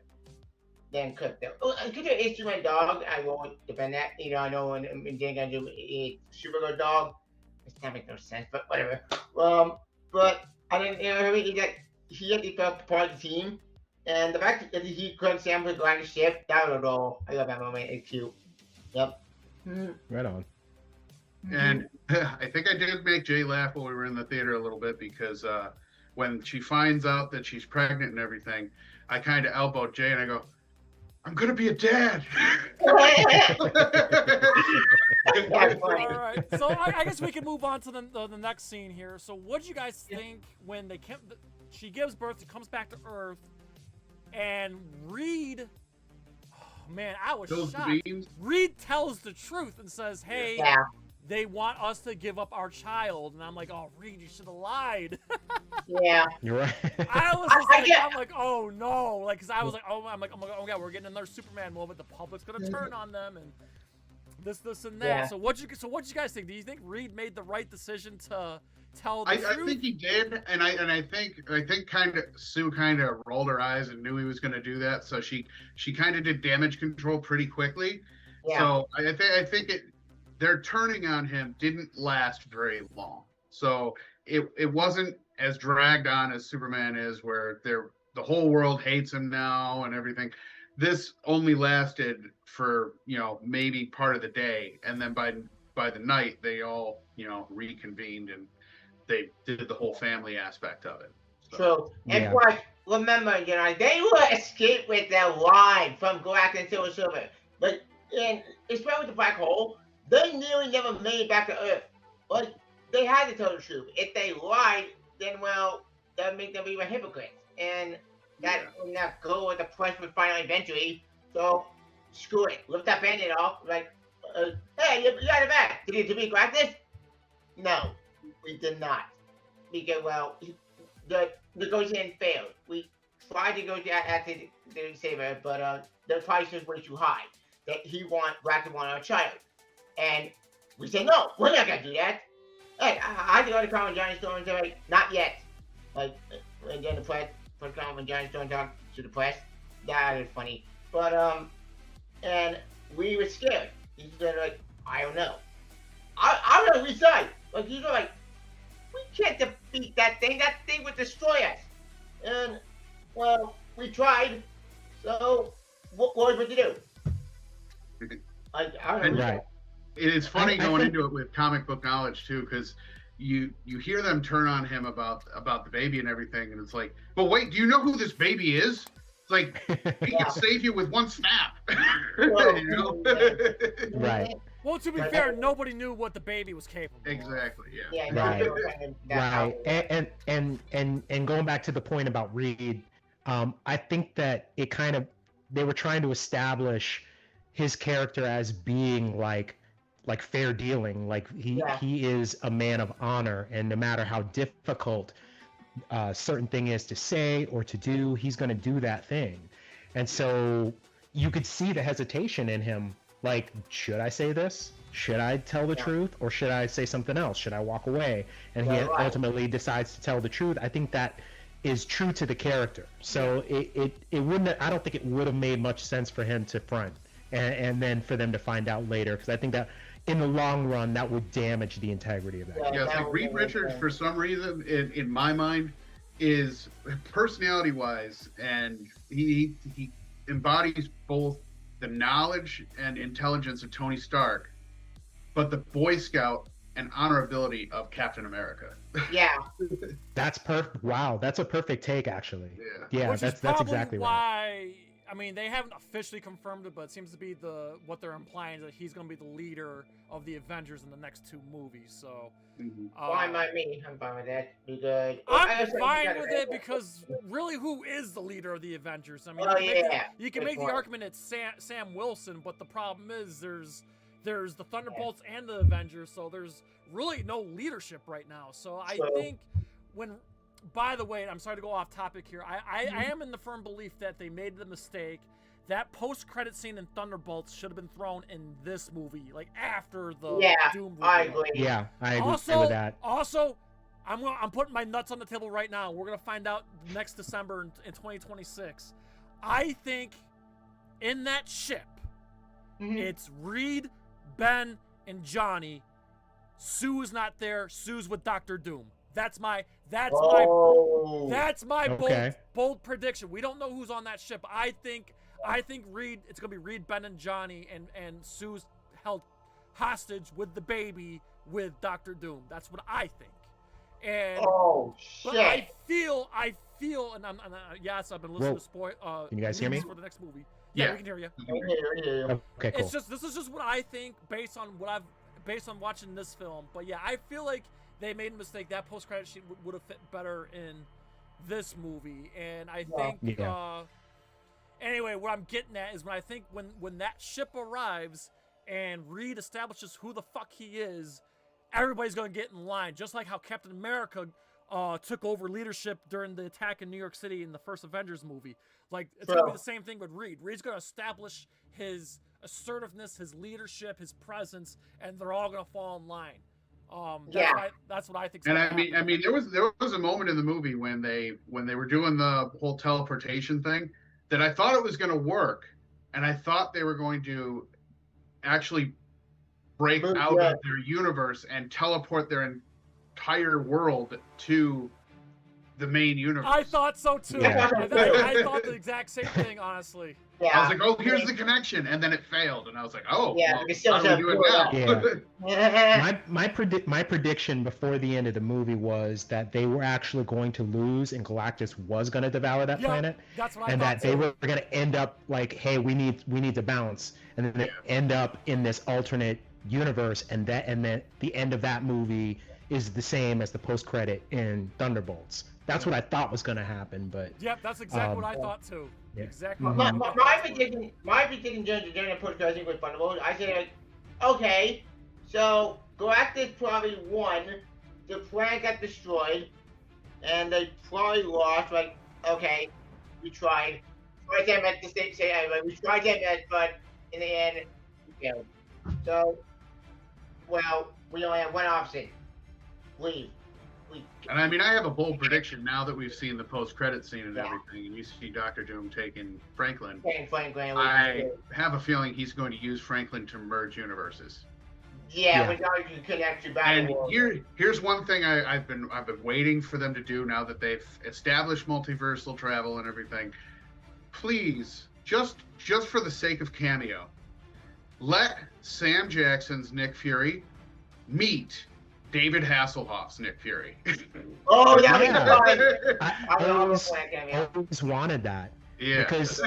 than Crypto. Crypto is Superman dog. I won't defend that. You know, I know when Jane do a Supergirl dog. It's not make no sense, but whatever. But I think Herbie that he actually felt part of the team, and the fact that he couldn't stand for the line of ship, that was adorable. I love that moment. It's cute. Yep. Right on. And I think I did make Jay laugh while we were in the theater a little bit, because when she finds out that she's pregnant and everything, I kind of elbowed Jay and I go, I'm going to be a dad. All right, so I guess we can move on to the next scene here. So what do you guys think when she gives birth, comes back to Earth, and Reed, oh man, I was shocked. Reed tells the truth and says, hey, they want us to give up our child. And I'm like, oh, Reed, you should have lied. Yeah. You're right. I was just like, I'm like, oh no. Like, cause I was like, oh my God, we're getting another Superman moment. The public's going to turn on them and this and that. Yeah. So what'd you guys think? Do you think Reed made the right decision to tell the truth? I think he did, and I think kind of Sue kind of rolled her eyes and knew he was going to do that, so she kind of did damage control pretty quickly. Yeah. So I think their turning on him didn't last very long. So it wasn't as dragged on as Superman is, where the whole world hates him now and everything. This only lasted for, maybe part of the day, and then by the night they all, reconvened and they did the whole family aspect of it. So. True. And plus, remember, they were escaped with their lives from Galactic and Silver Surfer. But especially with the black hole, they nearly never made it back to Earth. But they had to tell the truth. If they lied, then that would make them even hypocrites. And that would not go with the press would finally eventually. So screw it. Lift that bandit off. Like, hey, you got it back. Did we grab this? No, we did not. Because the negotiation failed. We tried to go after the saber, but the price was way too high. That Braxton wanted our child, and we said no, we're not gonna do that. Like, I had to go to Common Giant Store and say, like, not yet. Like, and then the press. For Common Giant Store and talk to the press. That was funny. But, and we were scared. He said, like, I don't know. I don't know which side. Like, he's like, we can't defeat that thing. That thing would destroy us. And, well, we tried. So, what was we to do? I don't know. Right. It's funny going into it with comic book knowledge, too, because you hear them turn on him about the baby and everything, and it's like, but wait, do you know who this baby is? It's like, he can save you with one snap. Right. Well, to be fair, nobody knew what the baby was capable of. Exactly, yeah. Right. And going back to the point about Reed, I think that they were trying to establish his character as being like fair dealing, like he is a man of honor, and no matter how difficult certain thing is to say or to do, he's going to do that thing. And so you could see the hesitation in him, like, should I say this? Should I tell the truth, or should I say something else? Should I walk away? And he ultimately decides to tell the truth. I think that is true to the character. So it wouldn't, I don't think it would have made much sense for him to front and then for them to find out later, because I think that in the long run that would damage the integrity of that. Yeah, it's like Reed Richards, for some reason, in my mind, is personality wise, and he embodies both the knowledge and intelligence of Tony Stark, but the Boy Scout and honorability of Captain America. Yeah. That's perfect. Wow, that's a perfect take, actually. Yeah, Which that's is probably exactly right. why. I mean, they haven't officially confirmed it, but it seems to be what they're implying is that he's going to be the leader of the Avengers in the next 2 movies. So, Fine by me. I'm fine with that. Because I'm fine with it because really, who is the leader of the Avengers? I mean, you can make the argument it's Sam Wilson, but the problem is there's the Thunderbolts and the Avengers, so there's really no leadership right now. So I think by the way, I'm sorry to go off topic here. I am in the firm belief that they made the mistake. That post-credit scene in Thunderbolts should have been thrown in this movie, like after the Doom reveal. I agree. Yeah, I agree with that. Also, I'm putting my nuts on the table right now. We're gonna find out next December in 2026. I think in that ship, it's Reed, Ben, and Johnny. Sue's not there. Sue's with Doctor Doom. That's my bold prediction. We don't know who's on that ship. I think Reed. It's gonna be Reed, Ben, and Johnny, and Sue's held hostage with the baby with Doctor Doom. That's what I think. And but I feel, and yes, I've been listening to spoil. Can you guys hear me? For the next movie. Yeah, we can hear you. Okay, cool. This is just what I think based on watching this film. But yeah, I feel like they made a mistake. That post-credit scene would have fit better in this movie, and I think. Anyway, what I'm getting at is when that ship arrives and Reed establishes who the fuck he is, everybody's gonna get in line, just like how Captain America took over leadership during the attack in New York City in the first Avengers movie. Like, it's gonna be the same thing with Reed. Reed's gonna establish his assertiveness, his leadership, his presence, and they're all gonna fall in line. That's what I think. And I mean, there was a moment in the movie when they were doing the whole teleportation thing that I thought it was going to work, and I thought they were going to actually break out of their universe and teleport their entire world to the main universe. I thought so too. Yeah. I thought the exact same thing, honestly. Yeah. I was like, oh, here's the connection, and then it failed, and I was like, oh, yeah, well, how do we do it now? Yeah. My prediction before the end of the movie was that they were actually going to lose, and Galactus was going to devour that planet, that's what I and thought that they were going to end up like, hey, we need to bounce, and then they end up in this alternate universe, and then the end of that movie is the same as the post credit in Thunderbolts. That's what I thought was going to happen, but that's exactly what I thought too. Yeah. Exactly. My prediction during the post-credit with Thunderbolts, I said, okay, so Galactus probably won, the planet got destroyed, and they probably lost. Like, okay, we tried. Tried them at the state say anyway. We tried them but in the end, we failed. So, well, we only have one option: leave. And I mean, I have a bold prediction now that we've seen the post-credit scene and everything, and you see Dr. Doom taking Franklin. I have a feeling he's going to use Franklin to merge universes. Yeah, but now you can connect your battle. And here's one thing I've been waiting for them to do now that they've established multiversal travel and everything. Please, just for the sake of cameo, let Sam Jackson's Nick Fury meet David Hasselhoff's Nick Fury. Oh, that was I always wanted that. Yeah. Because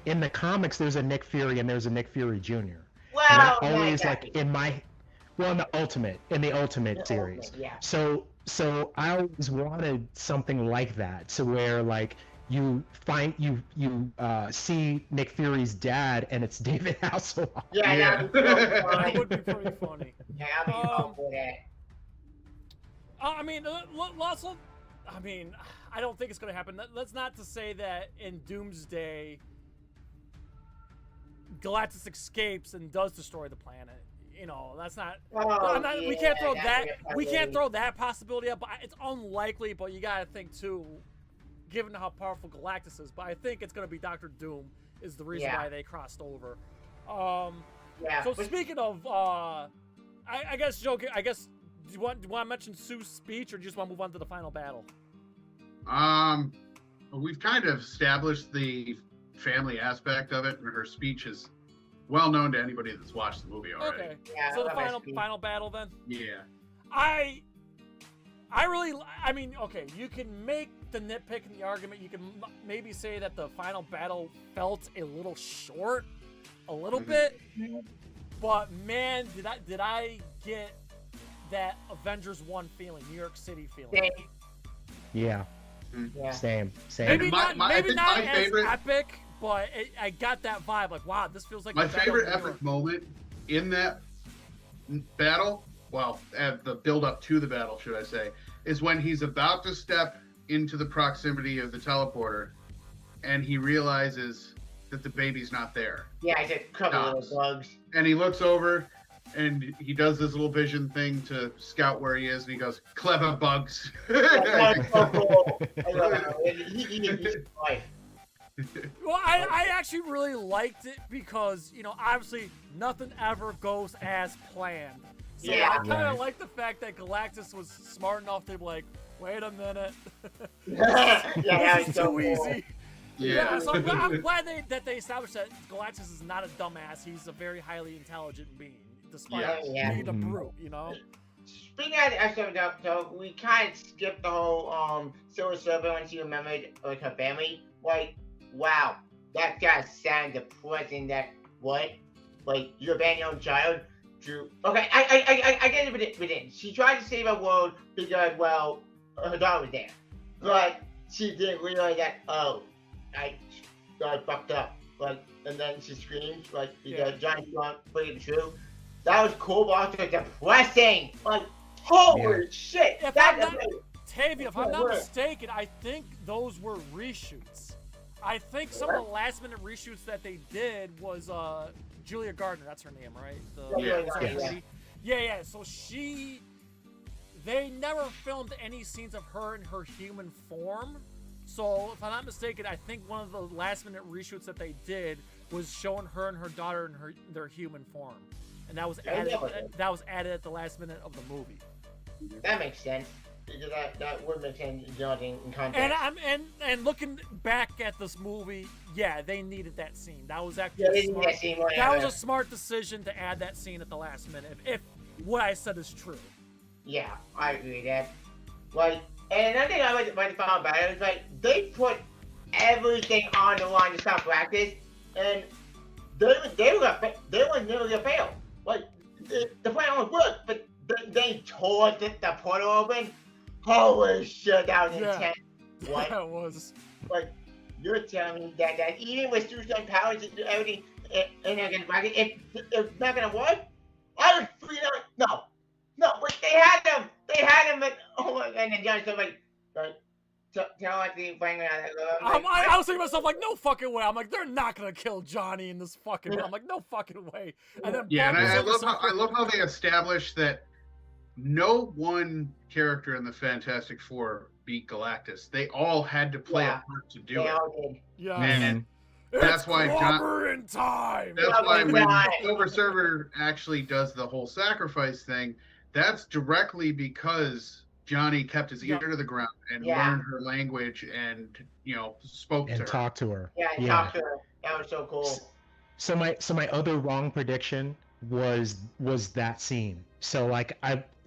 in the comics there's a Nick Fury and there's a Nick Fury Jr. Well, and I always in the Ultimate series. Yeah. So I always wanted something like that, so where like you see Nick Fury's dad, and it's David Hasselhoff. Yeah, Yeah. that'd be so funny. That would be pretty funny. Yeah, I'd be all for that. I mean, also, I mean, I don't think it's going to happen. That's not to say that in Doomsday, Galactus escapes and does destroy the planet. You know, that's not. We can't throw that. We can't throw that possibility up. But it's unlikely. But you got to think too, given how powerful Galactus is. But I think it's going to be Doctor Doom is the reason why they crossed over. So speaking of, I guess Joe. I guess. Do you want to mention Sue's speech, or do you just want to move on to the final battle? We've kind of established the family aspect of it, and her speech is well known to anybody that's watched the movie already. Okay. Yeah, So the final battle then. Yeah. I mean, okay, you can make the nitpick in the argument. You can maybe say that the final battle felt a little short, a little bit, but man, did I get that Avengers 1 feeling, New York City feeling. Yeah. Same. Maybe not my as favorite, epic, but I got that vibe. Like, wow, this feels like my the battle favorite of New York. epic moment in that battle. Well, at the build up to the battle, should I say, is when he's about to step into the proximity of the teleporter, and he realizes that the baby's not there. Yeah, it's a couple of little bugs. And he looks over, and he does this little vision thing to scout where he is, and he goes, "Clever bugs." That's so cool. I love it. He's life. Well, I actually really liked it because, you know, obviously nothing ever goes as planned. So Yeah. I kind of like the fact that Galactus was smart enough to be like, wait a minute. Yeah, this is so too cool. easy. Yeah. So I'm glad that they established that Galactus is not a dumbass. He's a very highly intelligent being, despite Yeah. being a brute, you know? Speaking of episode, so we kind of skipped the whole Silver Surfer when she remembered like her family. Like, wow, that guy sounded depressing. That what? Like, you abandoned your own child? Drew. Okay, I get it within. She tried to save her world because, well, her daughter was there. But she didn't realize that, oh, I got fucked up. Like, and then she screams, like, because Johnny's not putting true. That was cool, but also depressing. Like, holy shit. Tevya, if I'm not mistaken, I think those were reshoots. I think some of the last minute reshoots that they did was Julia Gardner, that's her name, right? Yeah. So they never filmed any scenes of her in her human form. So if I'm not mistaken, I think one of the last minute reshoots that they did was showing her and her daughter in their human form, and that was added at the last minute of the movie. That makes sense. Because that would make sense in context. And looking back at this movie, yeah, they needed that scene. That was actually that was a smart decision to add that scene at the last minute. If what I said is true. Yeah, I agree with that. Like, and another thing I like about the final battle is like they put everything on the line to stop practice, and they were never gonna fail. Like the plan was worked, but they tore the portal open. Holy shit, that was intense. What? That was. Like, you're telling me that even with suicide powers and everything, it's not gonna work? I was freaking out. No, but they had him. And, oh my god, and then John's like, tell like the bang out. I was thinking to myself, like, no fucking way. I'm like, they're not gonna kill Johnny in this fucking way. I'm like, no fucking way. And then and I love how they established that no one character in the Fantastic Four beat Galactus. They all had to play a part to do it. All did. Yeah. And that's why in time. That's why when Silver Surfer actually does the whole sacrifice thing, that's directly because Johnny kept his ear to the ground and learned her language and spoke to her. And talked to her. Talked to her. That was so cool. So my other wrong prediction was that scene. So like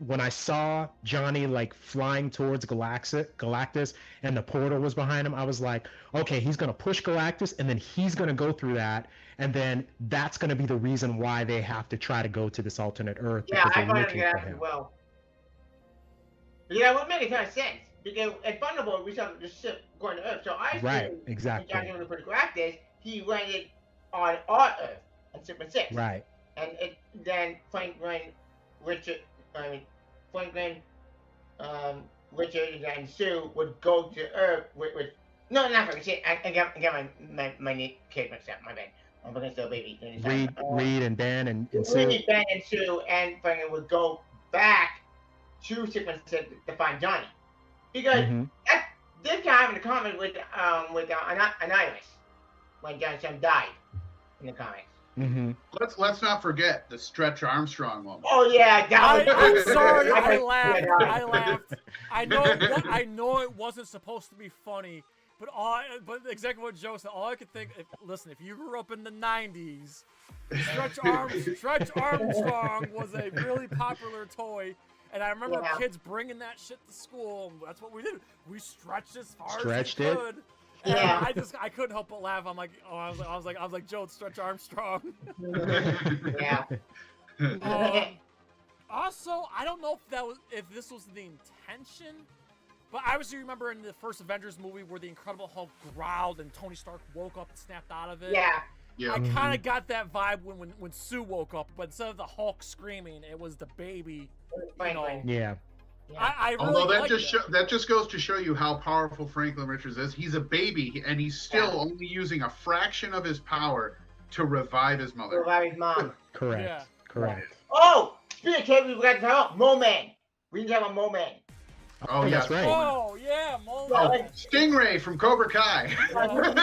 when I saw Johnny like flying towards Galactus and the portal was behind him, I was like, okay, he's gonna push Galactus and then he's gonna go through that, and then that's gonna be the reason why they have to try to go to this alternate Earth. Yeah, because I they're thought looking that for as him. well. Yeah, it would make a ton of sense. because in Thunderbolt we saw the ship going to Earth, so I assume Right, exactly. when John the critical actors, he landed on our Earth on Super 6. Right. And then Franklin, Richard, and Sue would go to Earth with no, not Franklin. I got my kid mixed up. My bad. I'm looking at baby. Reed and Ben and Sue. Reed, Ben, and Sue, and Franklin would go back to Super 6 to find Johnny, because this guy in the comic with Annihilus when John Sam died in the comics. Let's not forget the Stretch Armstrong moment. Oh yeah, I'm sorry, I laughed. I know it wasn't supposed to be funny, but exactly what Joe said. All I could think, listen, if you grew up in the '90s, Stretch Armstrong was a really popular toy, and I remember kids bringing that shit to school. And that's what we did. We stretched as far as we could. Yeah. I couldn't help but laugh. I'm like, I was like, Joe, it's Stretch Armstrong. Yeah. Also, I don't know if this was the intention, but I obviously remember in the first Avengers movie where the Incredible Hulk growled and Tony Stark woke up and snapped out of it. Yeah. I kind of got that vibe when Sue woke up, but instead of the Hulk screaming, it was the baby. You know. Yeah. I really Although that just goes to show you how powerful Franklin Richards is. He's a baby, and he's still only using a fraction of his power to revive his mother. Revive his mom. Correct. Yeah. Correct. Oh, speaking of kids, we forgot to talk about Mo-Man. We didn't talk about Mo-Man. Oh, yes. That's right. Oh yeah, Oh, Stingray from Cobra Kai. Mo-Man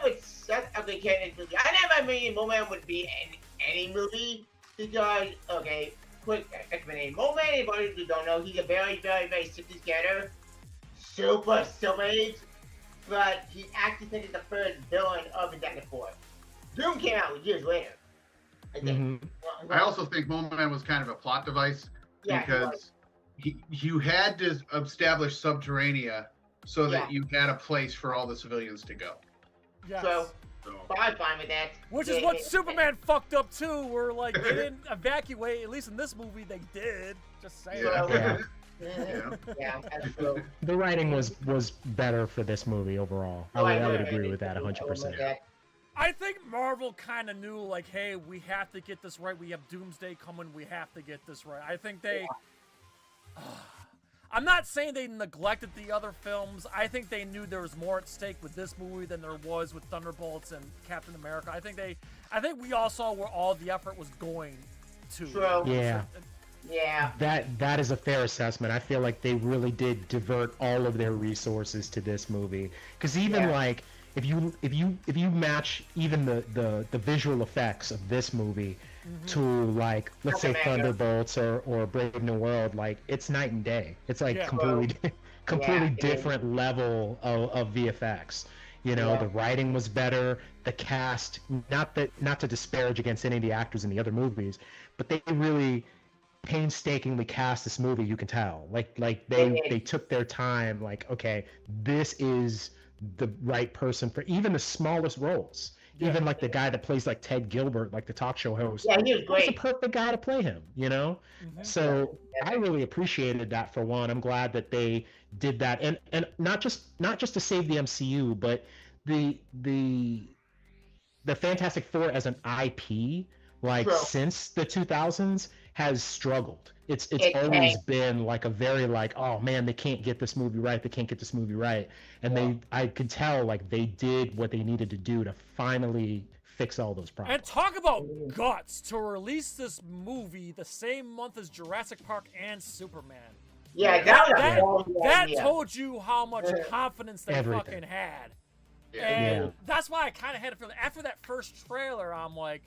was such a big hit in this movie. I never imagined Mo-Man would be in any movie. Because, okay, quick explanation. Mo-Man, anybody who don't know, he's a very, very, very 60s character. Super age. But he actually thinks the first villain of Fantastic Four. Doom came out years later. I think. I also think Mo-Man was kind of a plot device. Because you had to establish Subterranea so that you had a place for all the civilians to go. Yes. So I'm fine with that. Which is what Superman fucked up too, where like they didn't evacuate, at least in this movie they did. Just saying. Yeah, that's true. The writing was better for this movie overall. I would agree with that 100%. I think Marvel kind of knew, like, hey, we have to get this right. We have Doomsday coming. We have to get this right. I think they... I'm not saying they neglected the other films. I think they knew there was more at stake with this movie than there was with Thunderbolts and Captain America. I think we all saw where all the effort was going to. True. Yeah. Yeah. That is a fair assessment. I feel like they really did divert all of their resources to this movie. Because even like if you match even the visual effects of this movie to like let's say Thunderbolts or Brave New World, like it's night and day. It's like completely different level of VFX. You know, the writing was better, the cast, not to disparage against any of the actors in the other movies, but they really painstakingly cast this movie. You can tell, like they took their time. Like, okay, this is the right person for even the smallest roles. Even like the guy that plays like Ted Gilbert, like the talk show host. Yeah, he was great. He's the perfect guy to play him, you know? So I really appreciated that for one. I'm glad that they did that. And not just to save the MCU, but the Fantastic Four as an IP, like since the 2000s, has struggled. It's always been like a very like, oh man, they can't get this movie right. They can't get this movie right. And I could tell like they did what they needed to do to finally fix all those problems. And talk about guts to release this movie the same month as Jurassic Park and Superman. Yeah, that told you how much confidence they fucking had. And that's why I kind of had a feeling after that first trailer, I'm like,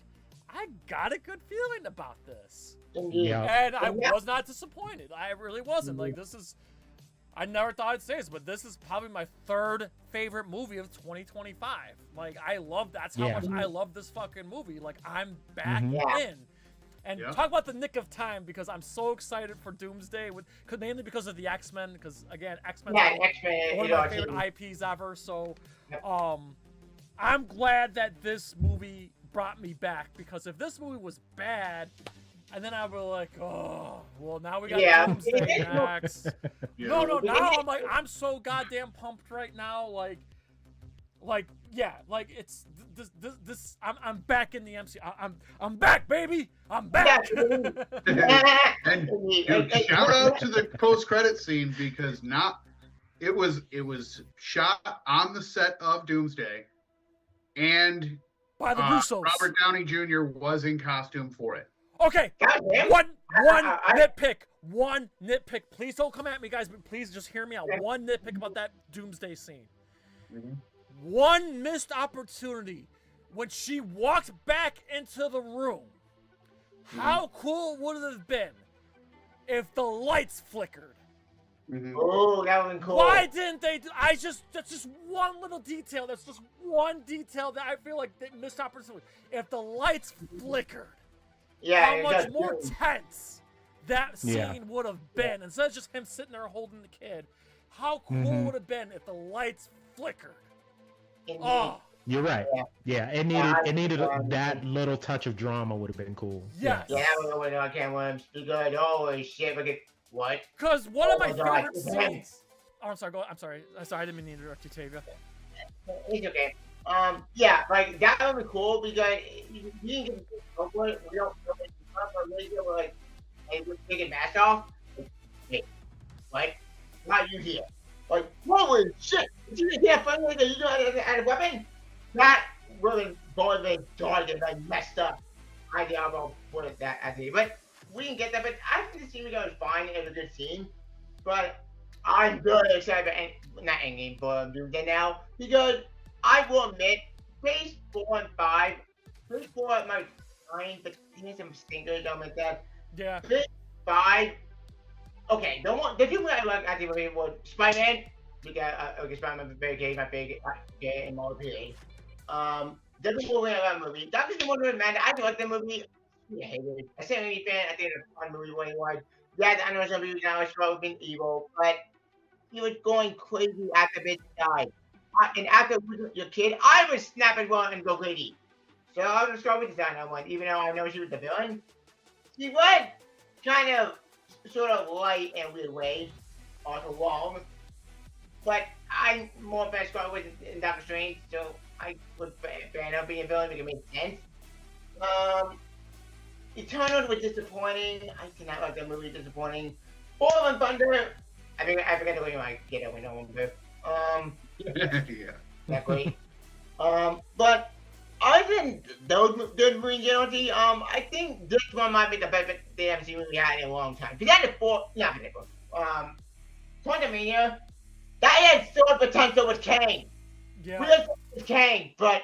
I got a good feeling about this. And I was not disappointed. I really wasn't. Like, this is, I never thought I'd say this, but this is probably my third favorite movie of 2025. Like, that's how much I love this fucking movie. Like, I'm back in. And talk about the nick of time, because I'm so excited for Doomsday, mainly because of the X-Men, because, again, X-Men are one of my favorite IPs ever. So, I'm glad that this movie brought me back, because if this movie was bad, And then I'll be like, oh, well, now we got Yeah. Doomsday next. Yeah. No, now I'm like, I'm so goddamn pumped right now. Like, yeah, like it's this. I'm back in the MCU. I'm back, baby. I'm back. And dude, shout out to the post-credit scene because it was shot on the set of Doomsday, and By the Russos. Robert Downey Jr. was in costume for it. Okay, Goddamn. one nitpick. Please don't come at me, guys, but please just hear me out. One nitpick about that Doomsday scene. Mm-hmm. One missed opportunity when she walked back into the room. How cool would it have been if the lights flickered? Mm-hmm. Oh, that would have been cool. Why didn't they do? That's just one little detail. That's just one detail that I feel like they missed opportunity. If the lights flickered, how much more tense that scene would have been. Instead of just him sitting there holding the kid, how cool would it have been if the lights flickered? Oh, You're right. Yeah, it needed that little touch of drama would have been cool. yes. Yeah, that would have been on camera. Good. Holy shit! Look at what? Because one of my God. favorite scenes. Oh, I'm sorry. I'm sorry. I didn't mean to interrupt you, Tevya. It's okay. Yeah, like that would be cool because you didn't get to over it. We don't really feel like, hey, we're taking mask off. Hey, like, not you here. Like, holy shit! Did you can't find that you know how a weapon? That really boy was dark and like messed up. I don't know what that I think, but we didn't get that. But I think the scene we got was fine. It was a good scene, but I'm very excited about not Endgame, but Doomsday now because I will admit, phase 4 and 5, phase 4 might be fine, but he has some stinkers on like that. Yeah. Phase 5, okay, the two I like I think was Spider-Man, because Spider-Man is very gay, my favorite gay in my opinion. Doesn't movie I love movie. Doctor Wonder Man, I like the movie. I hate it. I say any fan, I think it's a fun movie when it was. Yeah, I know some people now it's probably been evil, but he was going crazy after bitch died. And after your kid, I would snap as well and go crazy. So I'll just go with the that one, even though I know she was the villain. She was kind of sort of light in a weird way, also wrong. But I'm more fan squad with in Doctor Strange, so I would fan of being a villain because it made sense. Eternal was disappointing. I did not like that movie, disappointing. Fall and Thunder, I forgot the way I get it when no one do. Yeah. Not great. But other than those good movies, I think this one might be the best the MCU we had in a long time. Because that is Quantumania, that had so much potential with Kang. Yeah. We had with Kang, but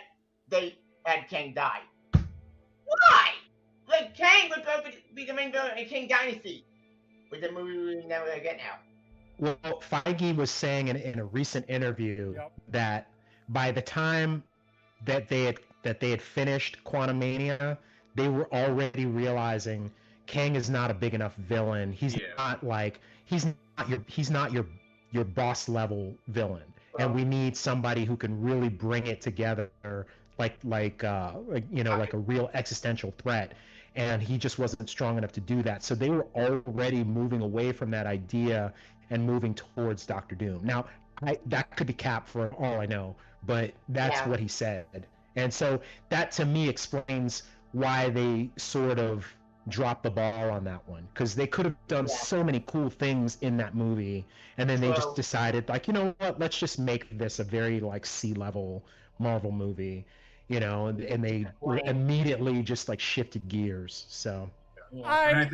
they had Kang die. Why? Like Kang would be the main villain in King Dynasty. With the movie we never gonna get now. Well, Feige was saying in a recent interview that by the time that they had finished Quantumania, they were already realizing Kang is not a big enough villain. He's not your boss level villain, and we need somebody who can really bring it together, like a real existential threat. And he just wasn't strong enough to do that. So they were already moving away from that idea and moving towards Doctor Doom. Now, that could be Cap for all I know, but that's what he said. And so that to me explains why they sort of dropped the ball on that one, because they could have done so many cool things in that movie, and then they just decided, like, you know what, let's just make this a very like C-level Marvel movie. And they immediately just like shifted gears. So I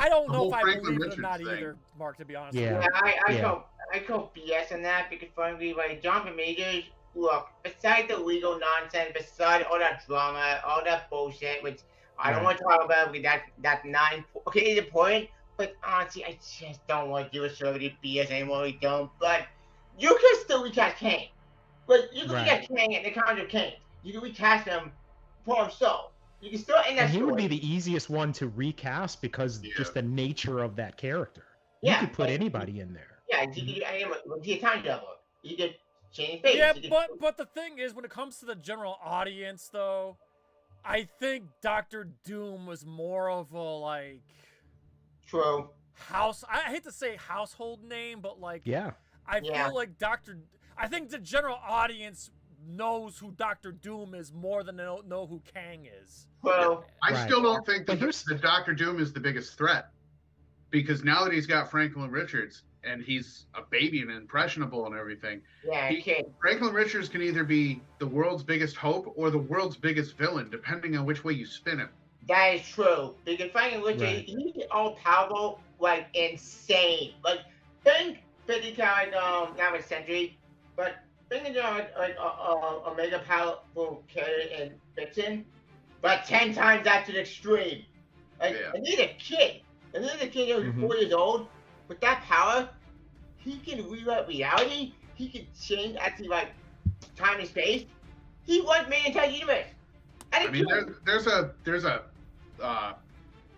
don't know if I believe it or not either, Mark. To be honest, I call BS on that because frankly, like Jonathan Majors, look, besides the legal nonsense, besides all that drama, all that bullshit, which I don't want to talk about because that's not okay. It's important, but honestly, I just don't want to do a celebrity BS anymore. We don't, but you can still recast Kang, but you can recast Kang in the Conjure Kang. You can recast him for himself. You can still end that story. He would be the easiest one to recast because just the nature of that character. You could put anybody in there. Yeah, you could be a time double. You could change face. Yeah, but the thing is, when it comes to the general audience, though, I think Doctor Doom was more of a like True. I hate to say household name, but like Yeah. I feel like I think the general audience knows who Doctor Doom is more than they know who Kang is. Well, I still don't think But that Doctor Doom is the biggest threat, because now that he's got Franklin Richards and he's a baby and impressionable and everything, yeah, Franklin Richards can either be the world's biggest hope or the world's biggest villain, depending on which way you spin him. that is true. Because Franklin Richards, he's all powerful, like insane. Like think 50 cal, not with Sentry, but think of like a mega powerful character in fiction, but 10 times that to the extreme. Like, and he's a kid. And he's a kid who's 4 years old. With that power, he can rewrite reality. He can change actually like time and space. He was made entire universe. I mean, there's a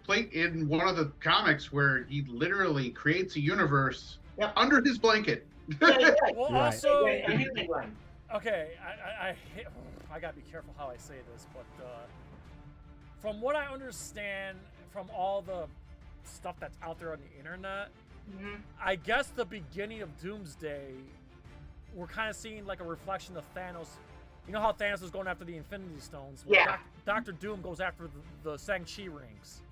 plate in one of the comics where he literally creates a universe under his blanket. Well, also, Okay. okay, I gotta be careful how I say this, but from what I understand from all the stuff that's out there on the internet, I guess the beginning of Doomsday, we're kind of seeing like a reflection of Thanos. You know how Thanos was going after the Infinity Stones? Well, Yeah. Dr. Doom goes after the Shang-Chi rings.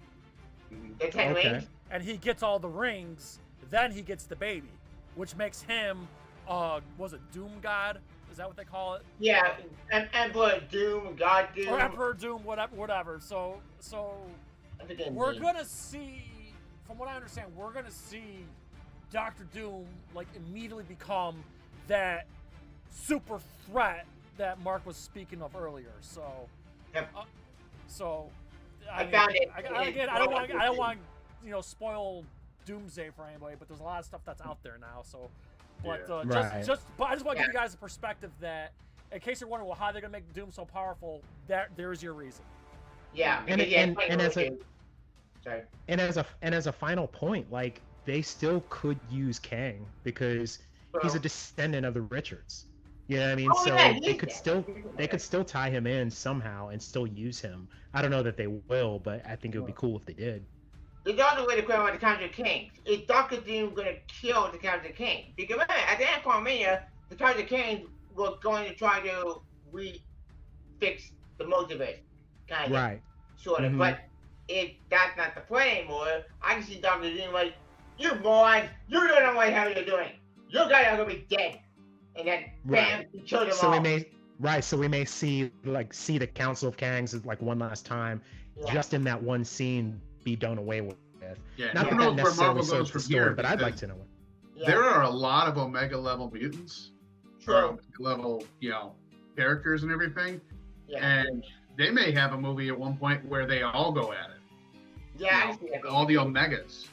The 10 rings. And he gets all the rings, then he gets the baby, which makes him, was it Doom God? Is that what they call it? Yeah, Emperor Doom, God Doom. Or Emperor Doom, whatever. So we're gonna see, from what I understand, we're gonna see Doctor Doom like immediately become that super threat that Mark was speaking of earlier. So, I found it. I don't want spoil Doomsday for anybody, but there's a lot of stuff that's out there now. So, but but I just want to give you guys a perspective that, in case you're wondering, well, how they're gonna make Doom so powerful, there's your reason. Yeah, and as a final point, like they still could use Kang because he's a descendant of the Richards. You know what I mean? They could still tie him in somehow and still use him. I don't know that they will, but I think it would be cool if they did. There's another way to go about the Conjure King. Is Doctor Doom going to kill the Conjure King? Because remember, at the end of Quantumania, the Conjure King was going to try to fix the multiverse. Kind of. Right. Sort of. But if that's not the plan anymore, I can see Doctor Doom like, you morons, you don't know what the hell you're doing. You guys are going to be dead. And then, bam, he killed them all. So we may see the Council of Kangs like one last time, just in that one scene, be done away with. Yeah, not who knows where Marvel goes from here, but I'd like to know it. There are a lot of Omega level mutants, level characters and everything, and they may have a movie at one point where they all go at it. Yeah, I see that. All the Omegas.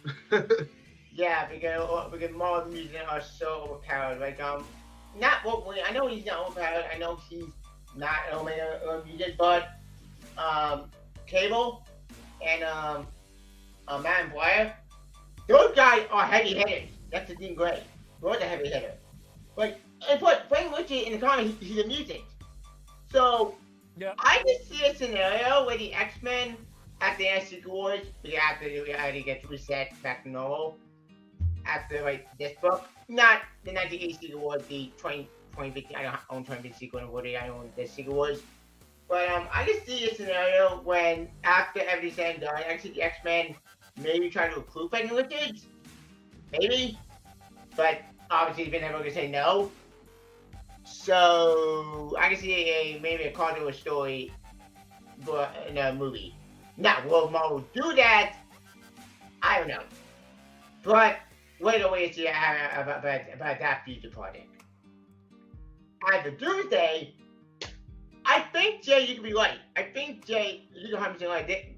Yeah, because Marvel mutants are so overpowered. Like not Wolverine. I know he's not overpowered. I know he's not an Omega mutant, but Cable and Matt and Blair, those guys are heavy hitters. That's the thing, great. Those are heavy hitters. Like, and put Frank Richard in the comic, he's a mutant. So I just see a scenario where the X-Men at the end of Secret Wars, after the reality gets reset back to normal, after this book, not the 1980 Secret Wars, the 2015. I don't own 2015 Secret Wars. I own the Secret Wars. But I just see a scenario when, after everything's said and done, actually the X-Men maybe try to recruit Franklin Richards. Maybe. But obviously they're never going to say no. So I can see maybe a crossover story in a movie. Now, will Marvel do that? I don't know. But wait a wait to see about that future project. As for Doomsday, I think, Jay, you could be right. I think, Jay, you can 100% right.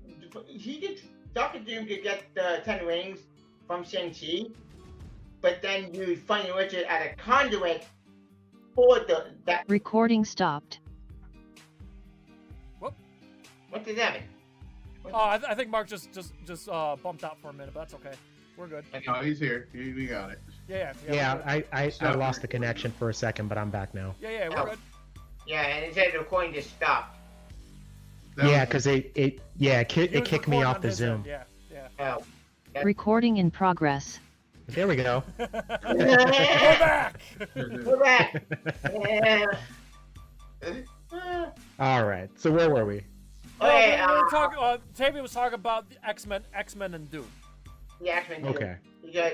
Doctor Doom could get the 10 rings from Shang-Chi, but then use Franklin Richards as a conduit for that. Recording stopped. What did that mean? I think Mark just bumped out for a minute, but that's okay. We're good. No, he's here. We got it. Yeah. I lost the connection for a second, but I'm back now. Yeah, we're good. Yeah, and it said the recording just stopped. Yeah, because it He was kicked me recording off on the his Zoom. end, Yeah. Oh. Recording in progress. There we go. We're back. We're back. All right. So where were we? Okay, we were talking. Tevya was talking about the X-Men, and Doom. Yeah, actually, Okay. Because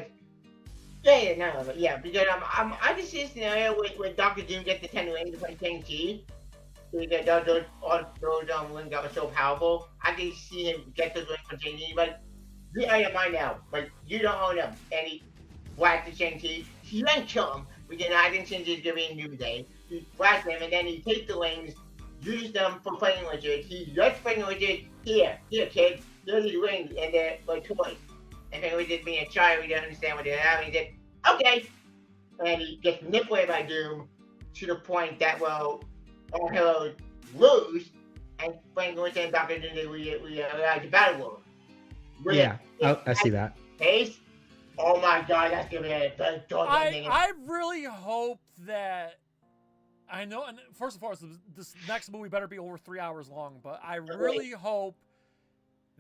because I can see a scenario where Doctor Doom gets the 10 rings to play Shang-Chi. Because those rings that were so powerful. I can see him get those rings from Shang-Chi, but I am mine now. But you don't own them. And he blasted Shang-Chi. He didn't kill him. Because I think Shang-Chi is going to be in Doomsday. He blasted him, and then he takes the rings, use them for playing wizards. He lets playing wizards, here, kid, here's these rings, and they're like toys. And then we just being a child, we didn't understand what they're having. He said, okay. And he gets nipped away by Doom to the point that, well, our heroes lose, and Frank Wither and Dr. Doom, we are the battle world. Yeah, I see that. Pace? Oh my god, that's gonna be a very dark ending. I really hope that. I know, and first and foremost, this next movie better be over 3 hours long, but I really hope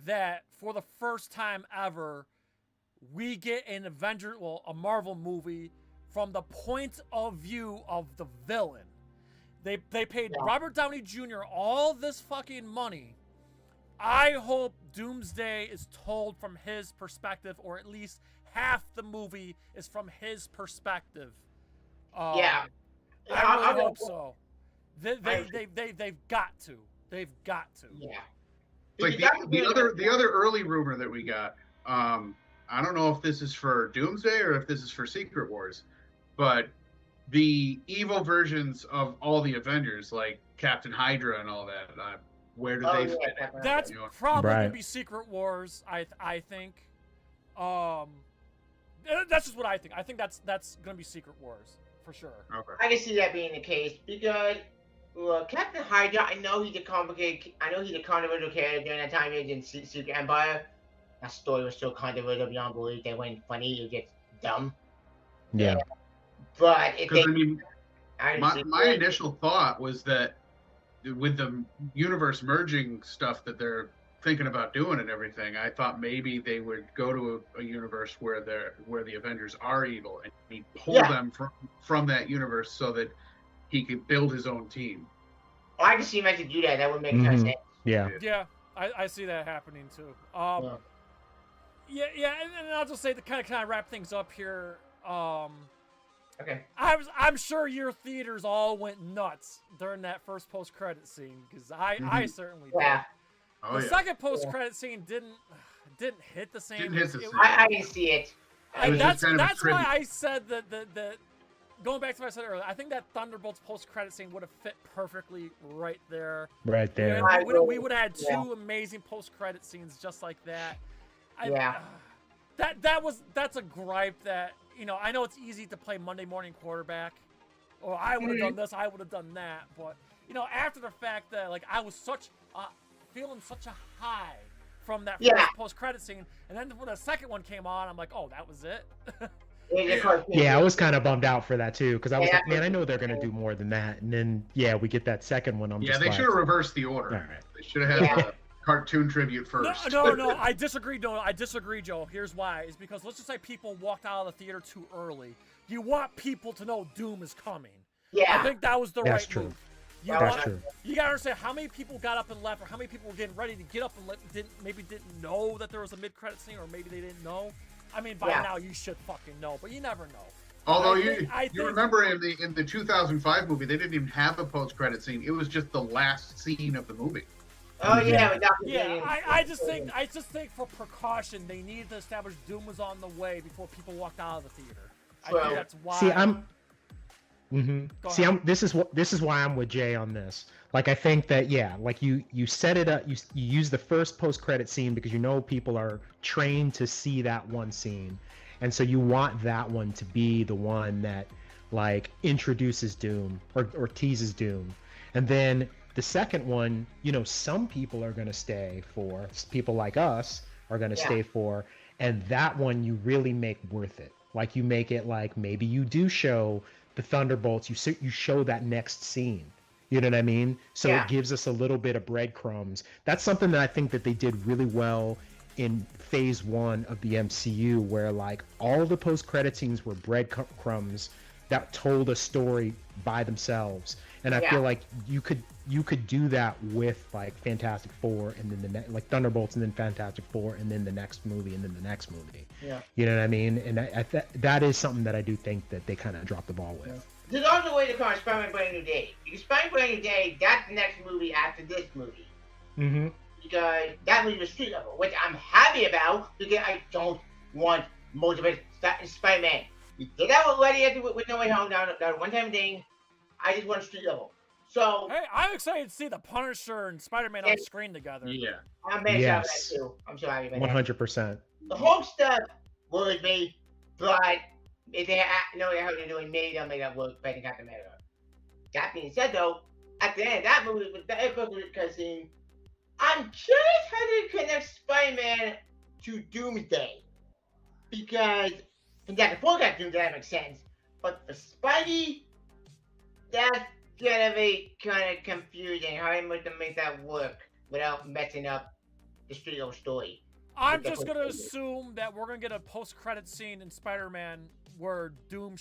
that for the first time ever, we get an a Marvel movie from the point of view of the villain. They paid Robert Downey Jr. all this fucking money. I hope Doomsday is told from his perspective, or at least half the movie is from his perspective. I really hope so. They've got to. They've got to. Yeah. Like the other early rumor that we got. I don't know if this is for Doomsday or if this is for Secret Wars, but the evil versions of all the Avengers, like Captain Hydra and all that, where do they fit? That's probably gonna be Secret Wars. I think. That's just what I think. I think that's gonna be Secret Wars for sure. Okay. I can see that being the case because Captain Hydra, I know he's a controversial character during that time he was in Secret Empire. That story was so controversial beyond belief. They went funny, it gets dumb. Yeah. But my initial thought was that with the universe merging stuff that they're thinking about doing and everything, I thought maybe they would go to a universe where the Avengers are evil and he'd pull them from that universe so that he could build his own team. Oh, I can see him actually do that. That would make sense. Yeah. Yeah, I see that happening too. Yeah, and I'll just say to kind of wrap things up here. Okay. I'm sure your theaters all went nuts during that first post-credit scene because I certainly did. Yeah. The second post-credit scene didn't hit the same. I didn't see it. That's why I said that going back to what I said earlier, I think that Thunderbolts post-credit scene would have fit perfectly right there. Right there. We would have had two amazing post-credit scenes just like that. That's a gripe that, I know it's easy to play Monday morning quarterback. Or I would have done this, I would have done that. But, after the fact that, like, I was feeling such a high from that first post-credit scene. And then when the second one came on, I'm like, oh, that was it? Yeah, I was kind of bummed out for that, too. Because I was like, man, I know they're going to do more than that. And then, we get that second one. They should have reversed the order. All right. They should have had cartoon tribute first. No, I disagree. No, I disagree, Joe. Here's why. It's because let's just say people walked out of the theater too early. You want people to know Doom is coming. Yeah. I think that was the right true. move. That's true. You gotta understand how many people got up and left, or how many people were getting ready to get up and didn't know that there was a mid-credit scene, or maybe they didn't know. I mean, by now you should fucking know, but you never know. Although you remember in the 2005 movie, they didn't even have a post-credit scene. It was just the last scene of the movie. Oh yeah, I just think for precaution they needed to establish Doom was on the way before people walked out of the theater. I think that's why. This is why I'm with Jay on this. Like I think that like you set it up, you use the first post-credit scene because people are trained to see that one scene, and so you want that one to be the one that like introduces Doom or teases Doom, and then the second one, some people are going to stay for, people like us are going to stay for, and that one you really make worth it. Like you make it like maybe you do show the Thunderbolts, you show that next scene, You know what I mean? So Yeah. it gives us a little bit of breadcrumbs. That's something that I think that they did really well in phase 1 of the MCU, where like all the post-credit scenes were breadcrumbs that told a story by themselves. And I feel like you could do that with like Fantastic Four and then like Thunderbolts and then Fantastic Four and then the next movie and then the next movie. Yeah. You know what I mean? And that is something that I do think that they kind of dropped the ball with. There's also a way to call it Spider-Man Brand New Day. Because Spider-Man Brand New Day, that's the next movie after this movie. Mm-hmm. Because that movie was street level, which I'm happy about because I don't want multiple Spider-Man. We did that already with No Way Home, that one-time thing. I just want street level. So Hey, I'm excited to see the Punisher and Spider-Man on screen together. Yeah. I'm mad about that too. I'm so happy about that. 100%. The Hulk stuff worries me, but if they know how they're doing, maybe they'll make that work better than Captain America. That being said, though, at the end of that movie with the cutscene, I'm curious how they connect Spider-Man to Doomsday. Because Fantastic Four got Doomsday, that makes sense. But for Spidey, that's gonna be kind of confusing. How am I to make that work without messing up the street level story? I'm just gonna assume that we're gonna get a post-credit scene in Spider-Man where Doom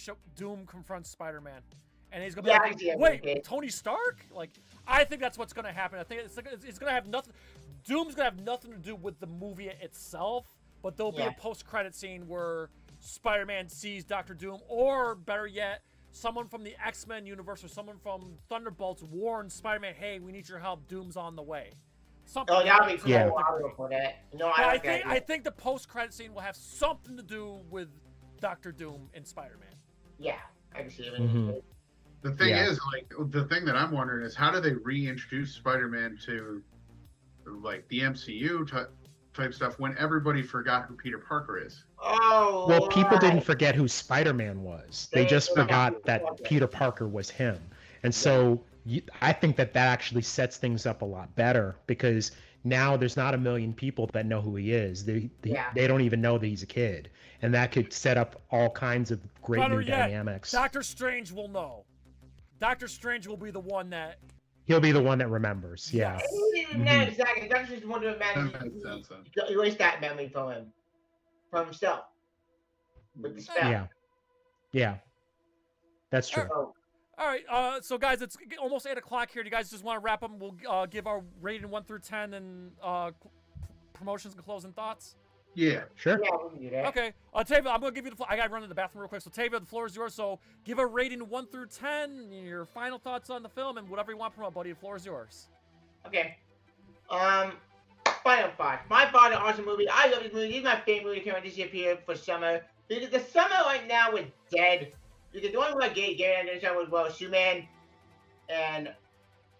confronts Spider-Man, and he's gonna be like, "Wait, Tony Stark?" Like, I think that's what's gonna happen. I think it's gonna have nothing. Doom's gonna have nothing to do with the movie itself, but there'll be a post-credit scene where Spider-Man sees Doctor Doom, or better yet, someone from the X-Men universe or someone from Thunderbolts warns Spider-Man, "Hey, we need your help. Doom's on the way." Something. Oh, that'll be cool. Yeah. I'll go for that. No, I think the post-credit scene will have something to do with Doctor Doom and Spider-Man. Yeah, I can see it. Mm-hmm. The thing is, like, the thing that I'm wondering is how do they reintroduce Spider-Man to, like, the MCU type stuff when everybody forgot who Peter Parker is? Oh, Well, people didn't forget who Spider-Man was. They just forgot that Peter Parker was him. And so I think that actually sets things up a lot better, because now there's not a million people that know who he is. They don't even know that he's a kid. And that could set up all kinds of great new dynamics. Doctor Strange will know. Doctor Strange will be the one that... He'll be the one that remembers, yeah. Not exactly. Doctor Strange is one of the man. Erase that memory from himself. With the spell. Yeah. That's true. All right, so guys, it's almost 8 o'clock here. Do you guys just want to wrap up and we'll give our rating 1 through 10 and promotions and closing thoughts? Yeah. Sure. Yeah, we can do that. Okay. Tevya, I'm going to give you the floor. I got to run to the bathroom real quick. So, Tevya, the floor is yours. So, give a rating 1 through 10, your final thoughts on the film, and whatever you want to promote, buddy. The floor is yours. Okay. Final thoughts. My thought on awesome movie. I love this movie. This is my favorite movie that came out this year for summer. Because the summer right now is dead. Because the only one I get under the summer was, well, Superman. And,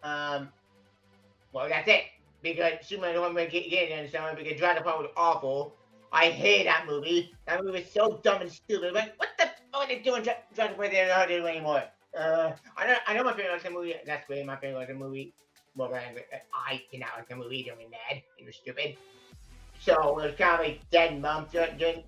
well, that's it. Because Superman is the one we get in the summer because Jurassic Park was awful. I hate that movie. That movie is so dumb and stupid. Like, what the fuck are they doing? Jurassic Park, they don't know how to do it anymore. I know my favorite was the movie. That's great. My favorite was the movie. Well, I did not like the movie. It made me mad. It was stupid. So it was kind of like dead month during